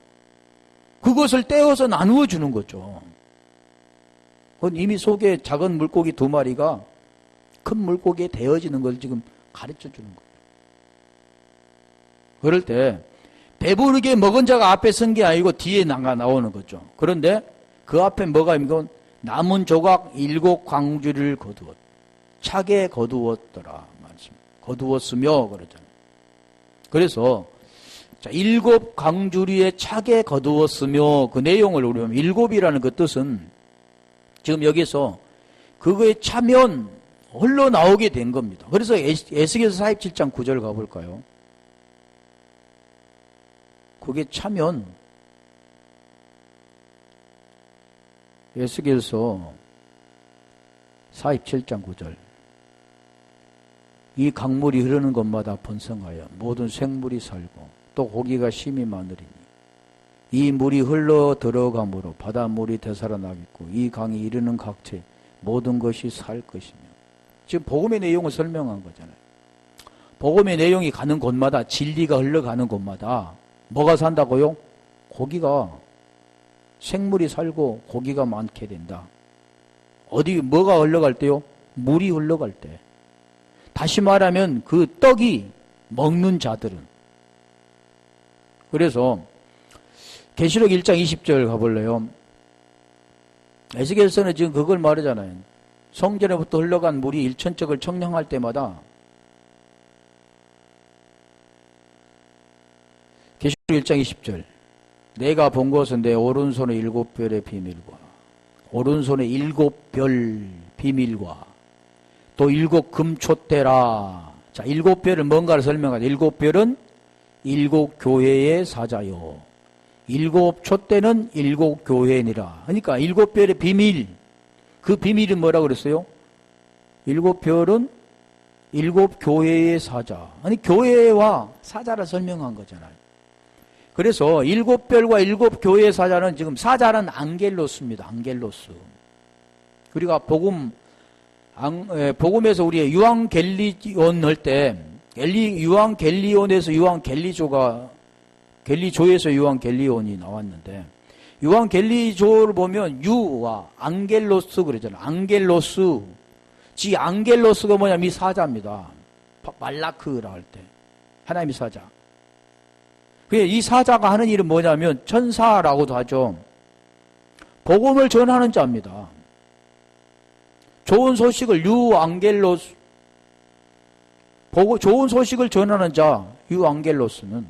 S1: 그것을 떼어서 나누어 주는 거죠. 그건 이미 속에 작은 물고기 2마리가 큰 물고기에 데워지는 걸 지금 가르쳐 주는 거예요. 그럴 때 배부르게 먹은 자가 앞에 선 게 아니고 뒤에 나오는 거죠. 그런데 그 앞에 뭐가 있는 남은 조각 7 광주리를 거두었다. 차게 거두었더라. 말씀. 거두었으며 그러잖아요. 그래서 자, 일곱 강주리에 차게 거두었으며 그 내용을 우리 보면 일곱이라는 그 뜻은 지금 여기서 그거에 차면 흘러나오게 된 겁니다. 그래서 에스겔서 47장 9절 가볼까요? 그게 차면 에스겔서 47장 9절 이 강물이 흐르는 곳마다 번성하여 모든 생물이 살고 또 고기가 심히 많으리니 이 물이 흘러 들어가므로 바닷물이 되살아나겠고 이 강이 이르는 각처에 모든 것이 살 것이며 지금 복음의 내용을 설명한 거잖아요. 복음의 내용이 가는 곳마다 진리가 흘러가는 곳마다 뭐가 산다고요? 고기가 생물이 살고 고기가 많게 된다. 어디 뭐가 흘러갈 때요? 물이 흘러갈 때. 다시 말하면 그 떡이 먹는 자들은 그래서 계시록 1장 20절 가볼래요? 에스겔서는 지금 그걸 말하잖아요. 성전에부터 흘러간 물이 일천적을 청량할 때마다 계시록 1장 20절 내가 본 것은 내 오른손의 일곱 별의 비밀과 오른손의 일곱 별 비밀과 또 일곱 금촛대라. 자, 일곱 별은 뭔가를 설명하죠. 일곱 별은 일곱 교회의 사자요. 일곱 촛대는 일곱 교회니라. 그러니까 일곱 별의 비밀. 그 비밀은 뭐라고 그랬어요? 일곱 별은 일곱 교회의 사자. 아니, 교회와 사자를 설명한 거잖아요. 그래서 일곱 별과 일곱 교회의 사자는 지금 사자는 안겔로스입니다. 안겔로스. 우리가 복음에서 우리 유앙겔리온 할 때 유앙겔리온에서 겔리조에서 유앙겔리온이 나왔는데 유앙겔리조를 보면 유와 안겔로스 그러잖아요. 안겔로스. 안겔로스가 뭐냐면 이 사자입니다. 말라크라 할 때. 하나님의 사자. 이 사자가 하는 일은 뭐냐면 천사라고도 하죠. 복음을 전하는 자입니다. 좋은 소식을 유앙겔로스 좋은 소식을 전하는 자 유앙겔로스는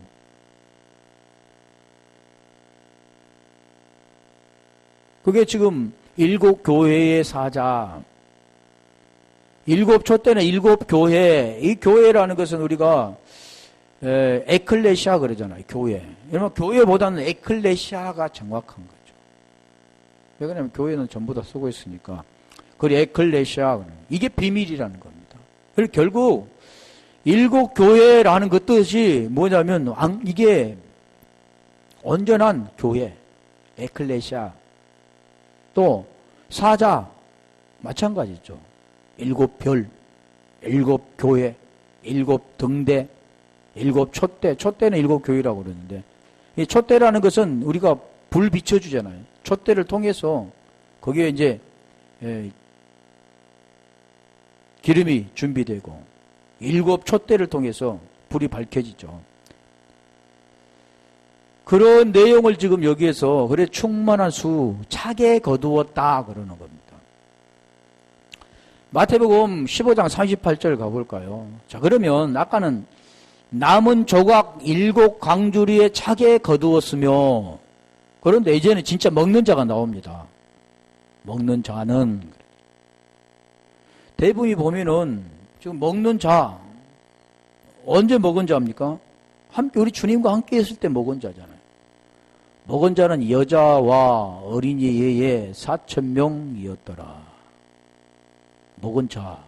S1: 그게 지금 일곱 교회의 사자 일곱 촛대는 일곱 교회 이 교회라는 것은 우리가 에클레시아 그러잖아요. 교회. 여러분 교회보다는 에클레시아가 정확한 거죠. 왜 그러냐면 교회는 전부 다 쓰고 있으니까. 그리고 에클레시아 이게 비밀이라는 겁니다. 그리고 결국 일곱 교회라는 그 뜻이 뭐냐면 이게 온전한 교회, 에클레시아 또 사자 마찬가지죠. 일곱 별, 일곱 교회, 일곱 등대 일곱 촛대, 촛대는 일곱 교회라고 그러는데 이 촛대라는 것은 우리가 불 비춰주잖아요. 촛대를 통해서 거기에 이제 기름이 준비되고 일곱 촛대를 통해서 불이 밝혀지죠. 그런 내용을 지금 여기에서 그래 충만한 수 차게 거두었다 그러는 겁니다. 마태복음 15장 38절 가볼까요? 자, 그러면 아까는 남은 조각 일곱 강주리에 차게 거두었으며 그런데 이제는 진짜 먹는 자가 나옵니다. 먹는 자는 대부분이 보면은 지금 먹는 자 언제 먹은 자입니까? 함께 우리 주님과 함께 했을 때 먹은 자잖아요. 먹은 자는 여자와 어린이 외에 4,000명이었더라. 먹은 자.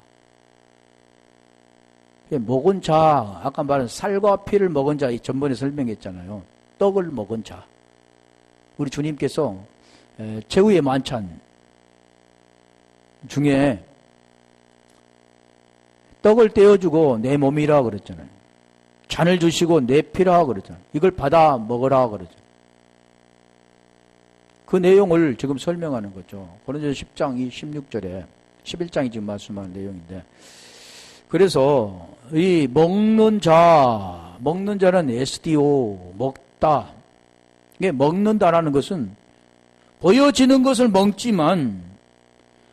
S1: 먹은 자, 아까 말한 살과 피를 먹은 자, 전번에 설명했잖아요. 떡을 먹은 자. 우리 주님께서 최후의 만찬 중에 떡을 떼어주고 내 몸이라 그랬잖아요. 잔을 주시고 내 피라 그랬잖아요. 이걸 받아 먹으라 그랬잖아요. 그 내용을 지금 설명하는 거죠. 고린도서 10장 16절에 11장이 지금 말씀하는 내용인데 그래서 이 먹는 자는 SDO, 먹다. 이게 먹는다라는 것은 보여지는 것을 먹지만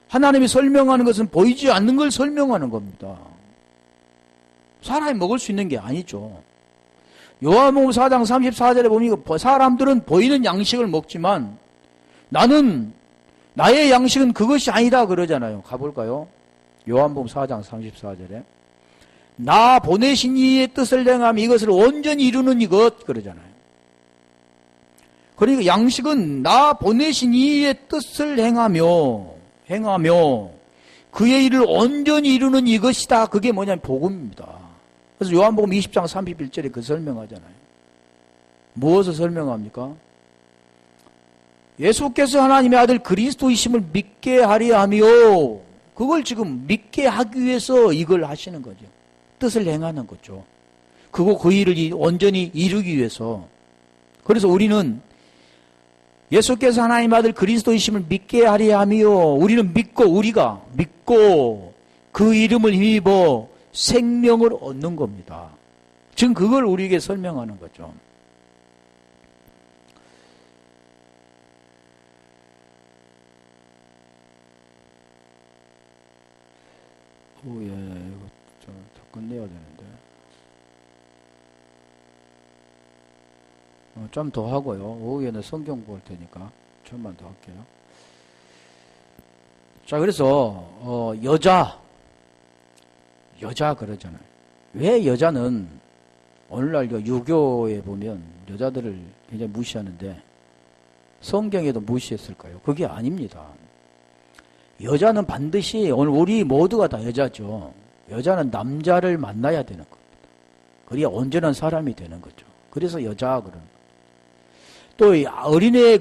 S1: 하나님이 설명하는 것은 보이지 않는 걸 설명하는 겁니다. 사람이 먹을 수 있는 게 아니죠. 요한복음 4장 34절에 보면 사람들은 보이는 양식을 먹지만 나의 양식은 그것이 아니다 그러잖아요. 가볼까요? 요한복음 4장 34절에 나 보내신 이의 뜻을 행하며 이것을 온전히 이루는 이것 그러잖아요. 그러니까 양식은 나 보내신 이의 뜻을 행하며 그의 일을 온전히 이루는 이것이다. 그게 뭐냐면 복음입니다. 그래서 요한복음 20장 31절에 그 설명하잖아요. 무엇을 설명합니까? 예수께서 하나님의 아들 그리스도이심을 믿게 하려 하며 그걸 지금 믿게 하기 위해서 이걸 하시는 거죠. 뜻을 행하는 거죠. 그 일을 온전히 이루기 위해서. 그래서 우리는 예수께서 하나님의 아들 그리스도이심을 믿게 하려 하며 우리는 우리가 믿고 그 이름을 힘입어 생명을 얻는 겁니다. 지금 그걸 우리에게 설명하는 거죠. 이거 좀 끝내야 되는데. 좀 더 하고요. 오후에는 성경 볼 테니까 좀만 더 할게요. 자, 그래서 여자 그러잖아요. 왜 여자는 오늘날 유교에 보면 여자들을 굉장히 무시하는데 성경에도 무시했을까요? 그게 아닙니다. 여자는 반드시 오늘 우리 모두가 다 여자죠. 여자는 남자를 만나야 되는 겁니다. 그래야 온전한 사람이 되는 거죠. 그래서 여자 그런. 또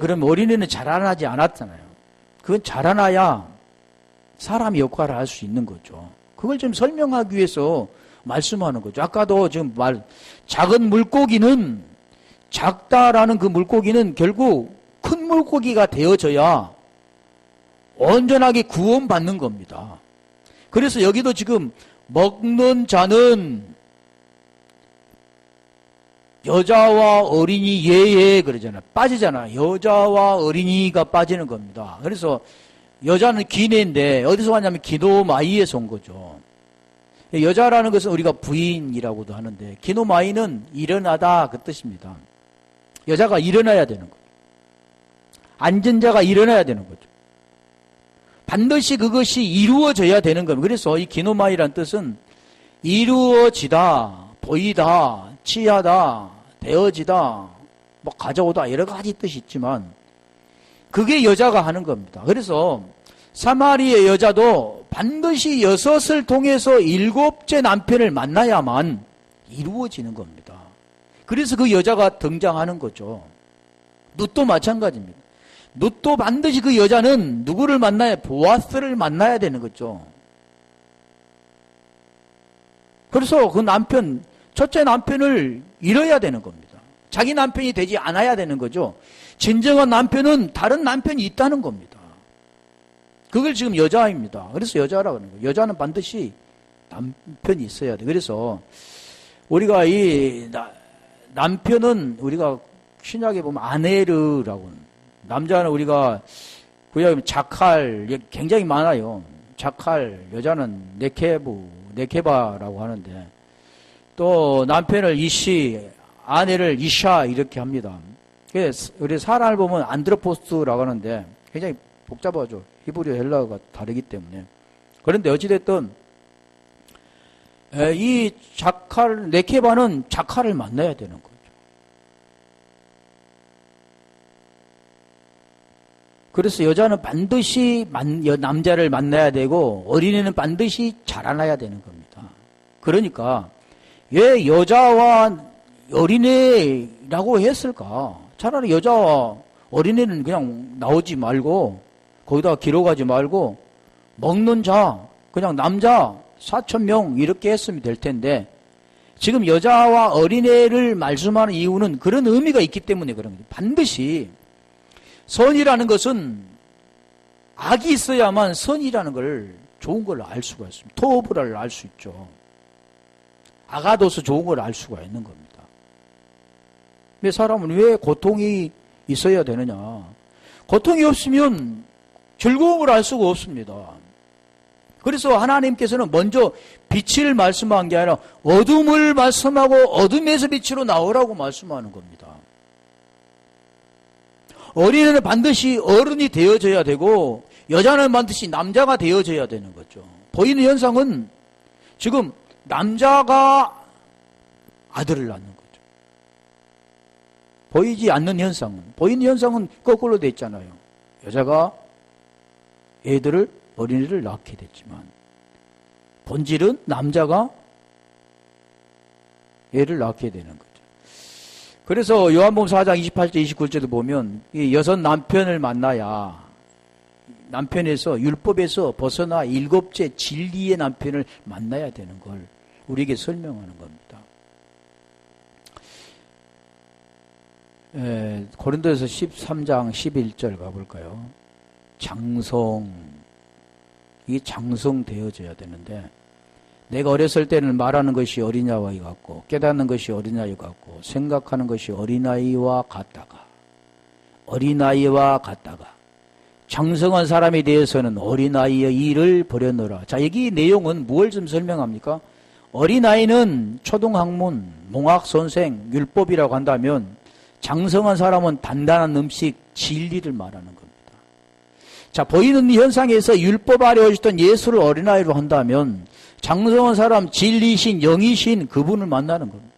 S1: 그러면 어린애는 자라나지 않았잖아요. 그건 자라나야 사람의 역할을 할 수 있는 거죠. 그걸 좀 설명하기 위해서 말씀하는 거죠. 아까도 지금 작은 물고기는 작다라는 그 물고기는 결국 큰 물고기가 되어져야 온전하게 구원받는 겁니다. 그래서 여기도 지금 먹는 자는 여자와 어린이 예에 그러잖아요. 빠지잖아. 여자와 어린이가 빠지는 겁니다. 그래서 여자는 기내인데 어디서 왔냐면 기노마이에서 온 거죠. 여자라는 것은 우리가 부인이라고도 하는데 기노마이는 일어나다 그 뜻입니다. 여자가 일어나야 되는 거죠. 앉은 자가 일어나야 되는 거죠. 반드시 그것이 이루어져야 되는 겁니다. 그래서 이 기노마이란 뜻은 이루어지다, 보이다, 취하다, 되어지다, 가져오다 여러 가지 뜻이 있지만 그게 여자가 하는 겁니다. 그래서 사마리의 여자도 반드시 6을 통해서 7째 남편을 만나야만 이루어지는 겁니다. 그래서 그 여자가 등장하는 거죠. 룻도 마찬가지입니다. 룻도 반드시 그 여자는 누구를 만나야 보아스를 만나야 되는 거죠. 그래서 그 첫째 남편을 잃어야 되는 겁니다. 자기 남편이 되지 않아야 되는 거죠. 진정한 남편은 다른 남편이 있다는 겁니다. 그걸 지금 여자입니다. 그래서 여자라고 하는 거예요. 여자는 반드시 남편이 있어야 돼. 그래서 우리가 남편은 우리가 신약에 보면 아네르라고 하는 남자는 우리가 구약에 자칼 굉장히 많아요. 자칼, 여자는 네케바라고 하는데 또 남편을 이시, 아내를 이샤 이렇게 합니다. 우리 사람을 보면 안드로포스라고 하는데 굉장히 복잡하죠. 히브리 헬라어가 다르기 때문에. 그런데 어찌됐든 이 네케바는 자칼을 만나야 되는 거죠. 그래서 여자는 반드시 남자를 만나야 되고 어린애는 반드시 자라나야 되는 겁니다. 그러니까 왜 여자와 어린애라고 했을까? 차라리 여자와 어린애는 그냥 나오지 말고 거기다가 기록하지 말고 먹는 자 그냥 남자 4,000명 이렇게 했으면 될 텐데 지금 여자와 어린애를 말씀하는 이유는 그런 의미가 있기 때문에 그런 거죠. 반드시 선이라는 것은 악이 있어야만 선이라는 걸 좋은 걸 알 수가 있습니다. 토브라를 알 수 있죠. 아가도스 좋은 걸 알 수가 있는 겁니다. 왜 사람은 왜 고통이 있어야 되느냐? 고통이 없으면 즐거움을 알 수가 없습니다. 그래서 하나님께서는 먼저 빛을 말씀한 게 아니라 어둠을 말씀하고 어둠에서 빛으로 나오라고 말씀하는 겁니다. 어린이는 반드시 어른이 되어져야 되고 여자는 반드시 남자가 되어져야 되는 거죠. 보이는 현상은 지금 남자가 아들을 낳는 거죠. 보이지 않는 현상은, 보이는 현상은 거꾸로 돼 있잖아요. 여자가 어린이를 낳게 됐지만 본질은 남자가 애를 낳게 되는 거죠. 그래서 요한복음 4장 28절 29절도 보면 이 여섯 남편을 만나야 남편에서 율법에서 벗어나 일곱째 진리의 남편을 만나야 되는 걸 우리에게 설명하는 겁니다. 고린도에서 13장 11절 가볼까요? 이게 장성되어져야 되는데 내가 어렸을 때는 말하는 것이 어린아이와 같고 깨닫는 것이 어린아이 같고 생각하는 것이 어린아이와 같다가 장성한 사람에 대해서는 어린아이의 일을 버려놓으라. 자, 여기 내용은 무엇을 좀 설명합니까? 어린아이는 초등학문, 몽학선생, 율법이라고 한다면 장성한 사람은 단단한 음식, 진리를 말하는 겁니다. 자, 보이는 현상에서 율법 아래 오셨던 예수를 어린아이로 한다면 장성한 사람, 진리신, 영이신 그분을 만나는 겁니다.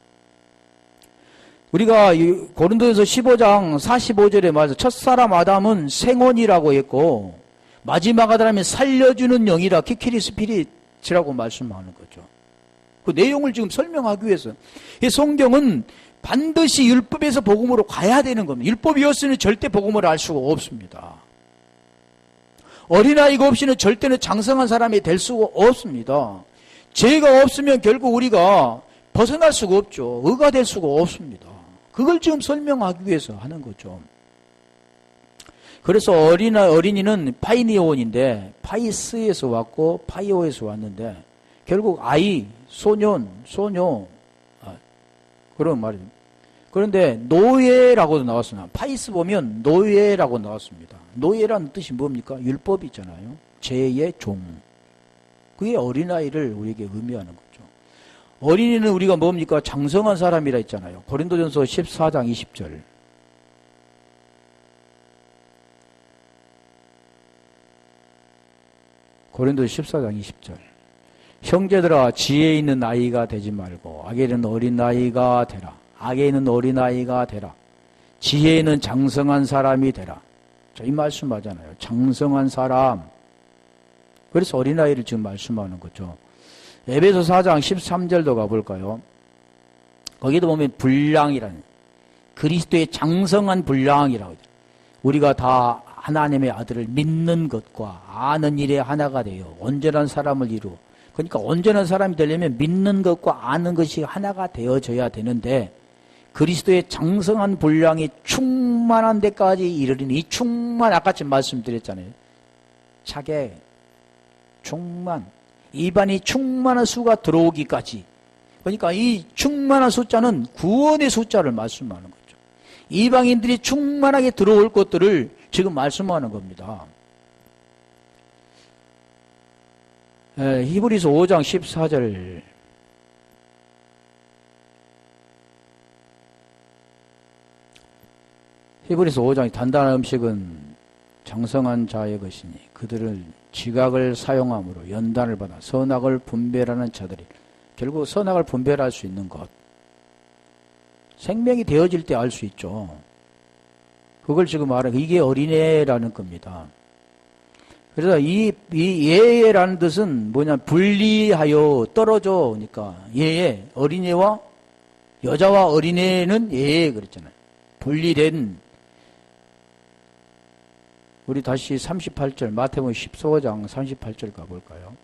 S1: 우리가 고린도전서 15장 45절에 말해서 첫사람 아담은 생혼이라고 했고 마지막 아담이 살려주는 영이라 키키리 스피릿이라고 말씀하는 거죠. 그 내용을 지금 설명하기 위해서 이 성경은 반드시 율법에서 복음으로 가야 되는 겁니다. 율법이었으면 절대 복음을 알 수가 없습니다. 어린아이가 없이는 절대는 장성한 사람이 될 수가 없습니다. 죄가 없으면 결국 우리가 벗어날 수가 없죠. 의가 될 수가 없습니다. 그걸 지금 설명하기 위해서 하는 거죠. 그래서 어린이는 파이니온인데 파이스에서 왔고 파이오에서 왔는데 결국 아이, 소녀 그런 말입니다. 그런데 노예라고도 나왔습니다. 파이스 보면 노예라고 나왔습니다. 노예라는 뜻이 뭡니까? 율법이 있잖아요. 죄의 종. 그게 어린아이를 우리에게 의미하는 거죠. 어린이는 우리가 뭡니까? 장성한 사람이라 했잖아요. 고린도전서 14장 20절. 고린도전서 14장 20절. 형제들아 지혜 있는 아이가 되지 말고 악에는 어린아이가 되라. 악에는 어린아이가 되라. 지혜에는 장성한 사람이 되라. 자, 이 말씀 하잖아요. 장성한 사람. 그래서 어린아이를 지금 말씀하는 거죠. 에베소 4장 13절도 가볼까요? 거기도 보면 분량이라는 그리스도의 장성한 분량이라고 하죠. 우리가 다 하나님의 아들을 믿는 것과 아는 일에 하나가 되어 온전한 사람을 이루어. 그러니까 온전한 사람이 되려면 믿는 것과 아는 것이 하나가 되어져야 되는데 그리스도의 장성한 분량이 충만한 데까지 이르리니 이 충만 아까 좀 말씀드렸잖아요. 차게 충만 입안이 충만한 수가 들어오기까지 그러니까 이 충만한 숫자는 구원의 숫자를 말씀하는 거죠. 이방인들이 충만하게 들어올 것들을 지금 말씀하는 겁니다. 히브리서 5장 14절 히브리서 5장 단단한 음식은 장성한 자의 것이니 그들을 지각을 사용함으로 연단을 받아 선악을 분별하는 자들이 결국 선악을 분별할 수 있는 것 생명이 되어질 때 알 수 있죠. 그걸 지금 말하는 이게 어린애라는 겁니다. 그래서 이 예라는 뜻은 뭐냐 분리하여 떨어져 그러니까 예에 어린애와 여자와 어린애는 예에 그랬잖아요. 분리된 우리 다시 38절 마태복음 14장 38절 가볼까요?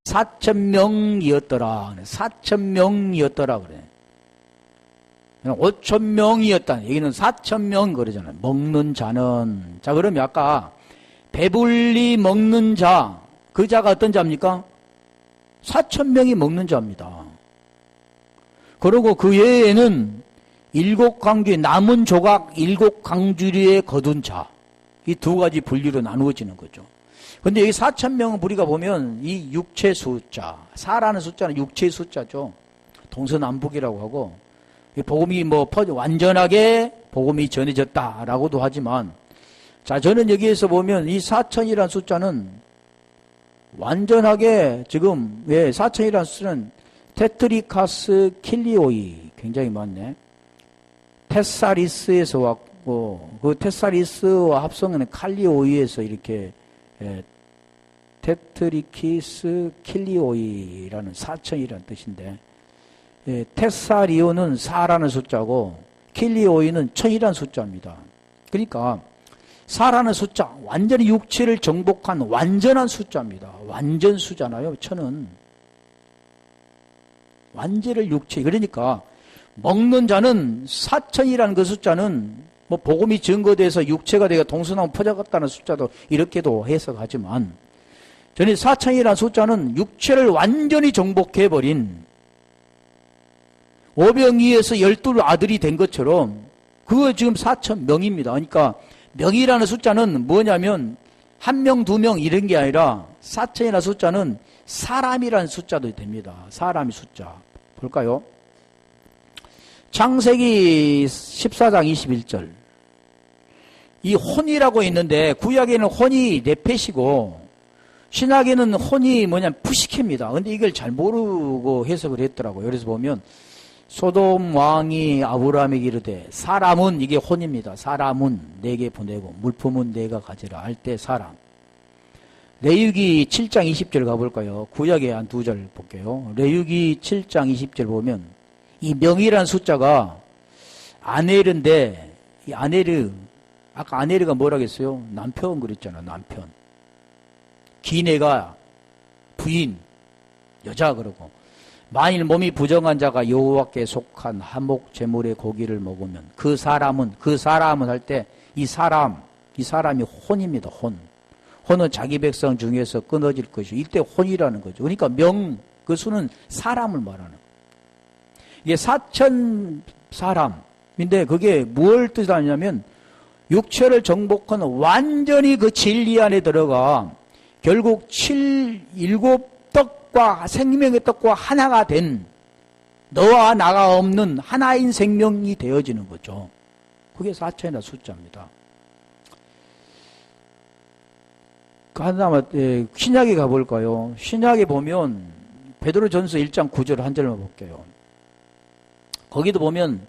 S1: 4,000명이었더라. 4,000명이었더라 그래. 5,000명이었다. 여기는 4,000명 그러잖아요. 먹는 자는. 자, 그러면 아까 배불리 먹는 자, 그 자가 어떤 자입니까? 4,000명이 먹는 자입니다. 그리고 그 외에는 7광주, 남은 조각 7광주리에 거둔 자. 이 두 가지 분류로 나누어지는 거죠. 근데 여기 4,000명은 우리가 보면 이 육체 숫자, 4라는 숫자는 육체의 숫자죠. 동서남북이라고 하고, 복음이 완전하게 복음이 전해졌다라고도 하지만, 자, 저는 여기에서 보면 이 4,000이라는 숫자는 완전하게 지금, 4,000이라는 숫자는 테트리카스 킬리오이, 굉장히 많네. 테사리스에서 왔고, 그 테사리스와 합성하는 칼리오이에서 이렇게, 테트리키스 킬리오이라는 4,000이라는 뜻인데, 테사리오는 4라는 숫자고, 킬리오이는 1,000이라는 숫자입니다. 그러니까, 4라는 숫자, 완전히 육체를 정복한 완전한 숫자입니다. 완전 수잖아요, 1,000은. 완전을 육체. 그러니까, 먹는 자는 4,000이라는 그 숫자는 복음이 증거돼서 육체가 되어 동서남북 퍼져갔다는 숫자도 이렇게도 해석하지만, 저는 4,000이라는 숫자는 육체를 완전히 정복해버린 오병이에서 12 아들이 된 것처럼 그거 지금 4,000명입니다. 그러니까 명이라는 숫자는 뭐냐면 1명, 2명 이런 게 아니라 4,000이라는 숫자는 사람이라는 숫자도 됩니다. 사람의 숫자. 볼까요? 창세기 14장 21절. 이 혼이라고 있는데 구약에는 혼이 네펫이고 신약에는 혼이 푸시케입니다. 근데 이걸 잘 모르고 해석을 했더라고요. 그래서 보면 소돔 왕이 아브라함에게 이르되 사람은 이게 혼입니다. 사람은 내게 보내고 물품은 내가 가지라 할 때 사람. 레위기 7장 20절 가볼까요? 구약에 한 2절 볼게요. 레위기 7장 20절 보면 이 명이라는 숫자가 아넬인데 이 아넬이 아까 아넬이가 뭐라 했어요? 남편 그랬잖아. 남편. 기내가 부인 여자 그러고 만일 몸이 부정한 자가 여호와께 속한 한목 제물의 고기를 먹으면 그 사람은 할 때 이 사람이 혼입니다. 혼은 자기 백성 중에서 끊어질 것이 이때 혼이라는 거죠. 그러니까 그 수는 사람을 말하는 거예요. 이게 4,000 사람인데 그게 뭘 뜻하냐면 육체를 정복한 완전히 그 진리 안에 들어가 결국 7 떡과 생명의 떡과 하나가 된 너와 나가 없는 하나인 생명이 되어지는 거죠. 그게 4,000이라는 숫자입니다. 하나만 신약에 가볼까요? 신약에 보면 베드로전서 1장 9절 한 절만 볼게요. 거기도 보면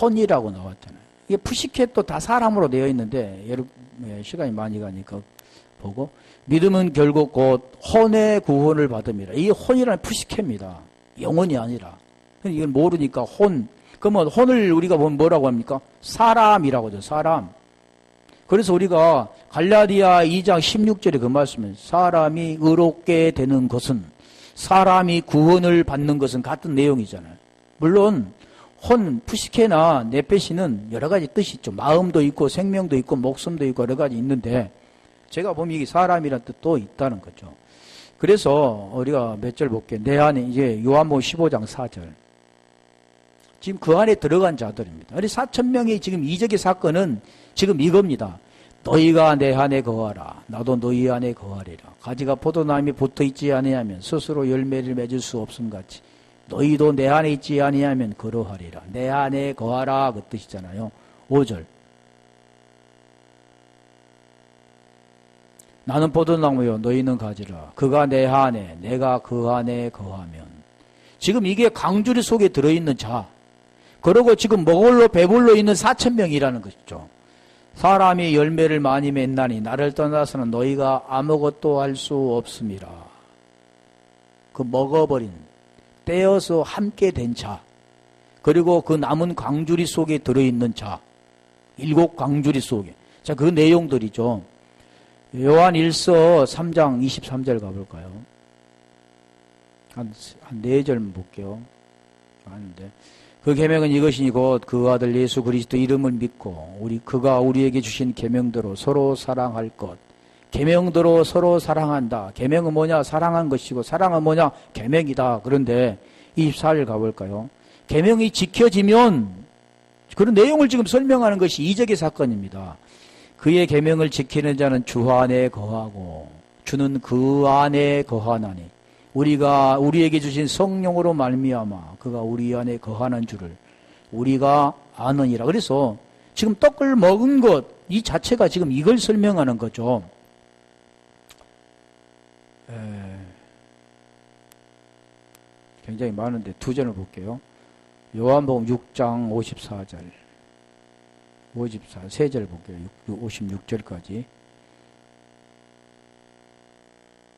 S1: 혼이라고 나왔잖아요. 이게 푸시켓도 다 사람으로 되어 있는데 시간이 많이 가니까 보고 믿음은 결국 곧 혼의 구원을 받음이라. 이 혼이라는 푸시켓입니다. 영혼이 아니라. 이걸 모르니까 그러면 혼을 우리가 보면 뭐라고 합니까? 사람이라고 하죠. 사람. 그래서 우리가 갈라디아 2장 16절에 그 말씀은 사람이 의롭게 되는 것은 사람이 구원을 받는 것은 같은 내용이잖아요. 물론 푸시케나 네페시는 여러 가지 뜻이 있죠. 마음도 있고 생명도 있고 목숨도 있고 여러 가지 있는데 제가 보면 이게 사람이라는 뜻도 있다는 거죠. 그래서 우리가 몇 절 볼게요. 내 안에 이제 요한복음 15장 4절. 지금 그 안에 들어간 자들입니다. 우리 4,000명의 지금 이적의 사건은 지금 이겁니다. 너희가 내 안에 거하라. 나도 너희 안에 거하리라. 가지가 포도나무에 붙어 있지 아니하면 스스로 열매를 맺을 수 없음 같이 너희도 내 안에 있지 아니하면 그러하리라. 내 안에 거하라 그 뜻이잖아요. 5절. 나는 포도나무요 너희는 가지라. 그가 내 안에 내가 그 안에 거하면. 지금 이게 강주리 속에 들어있는 자. 그러고 지금 먹을로 배불러 있는 4,000명이라는 것이죠. 사람이 열매를 많이 맺나니 나를 떠나서는 너희가 아무것도 할 수 없음이라. 그 먹어버린 떼어서 함께 된 자. 그리고 그 남은 강주리 속에 들어있는 자. 7 강주리 속에. 자, 그 내용들이죠. 요한 1서 3장 23절 가볼까요? 한 4절만 볼게요. 아닌데. 그 계명은 이것이니 곧 그 아들 예수 그리스도 이름을 믿고 그가 우리에게 주신 계명대로 서로 사랑할 것. 계명대로 서로 사랑한다. 계명은 뭐냐? 사랑한 것이고 사랑은 뭐냐? 계명이다. 그런데 24절 가볼까요? 계명이 지켜지면 그런 내용을 지금 설명하는 것이 이적의 사건입니다. 그의 계명을 지키는 자는 주 안에 거하고 주는 그 안에 거하나니 우리가 우리에게 주신 성령으로 말미암아 그가 우리 안에 거하는 줄을 우리가 아느니라. 그래서 지금 떡을 먹은 것 이 자체가 지금 이걸 설명하는 거죠. 굉장히 많은데 두 절을 볼게요. 요한복음 6장 54절 54, 세 절 볼게요. 56절까지.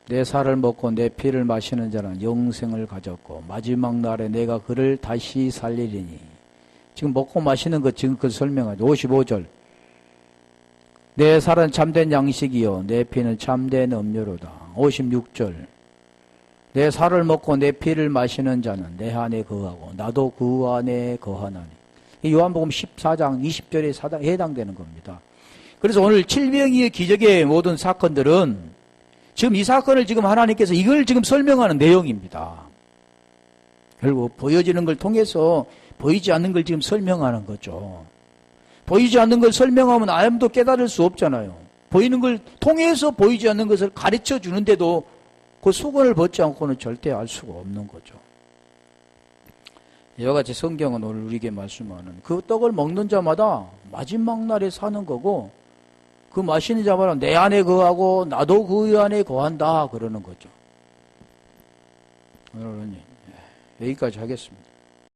S1: 내 살을 먹고 내 피를 마시는 자는 영생을 가졌고 마지막 날에 내가 그를 다시 살리리니. 지금 먹고 마시는 것 지금 그 설명하죠. 55절. 내 살은 참된 양식이요 내 피는 참된 음료로다. 56절. 내 살을 먹고 내 피를 마시는 자는 내 안에 거하고 나도 그 안에 거하나니. 이 요한복음 14장 20절에 해당되는 겁니다. 그래서 오늘 칠병이의 기적의 모든 사건들은 지금 이 사건을 지금 하나님께서 이걸 지금 설명하는 내용입니다. 결국 보여지는 걸 통해서 보이지 않는 걸 지금 설명하는 거죠. 보이지 않는 걸 설명하면 아무도 깨달을 수 없잖아요. 보이는 걸 통해서 보이지 않는 것을 가르쳐 주는데도 그 수건을 벗지 않고는 절대 알 수가 없는 거죠. 이와 같이 성경은 오늘 우리에게 말씀하는 그 떡을 먹는 자마다 마지막 날에 사는 거고 그 마시는 자마다 내 안에 거하고 나도 그 안에 거한다 그러는 거죠. 오늘은 여기까지 하겠습니다.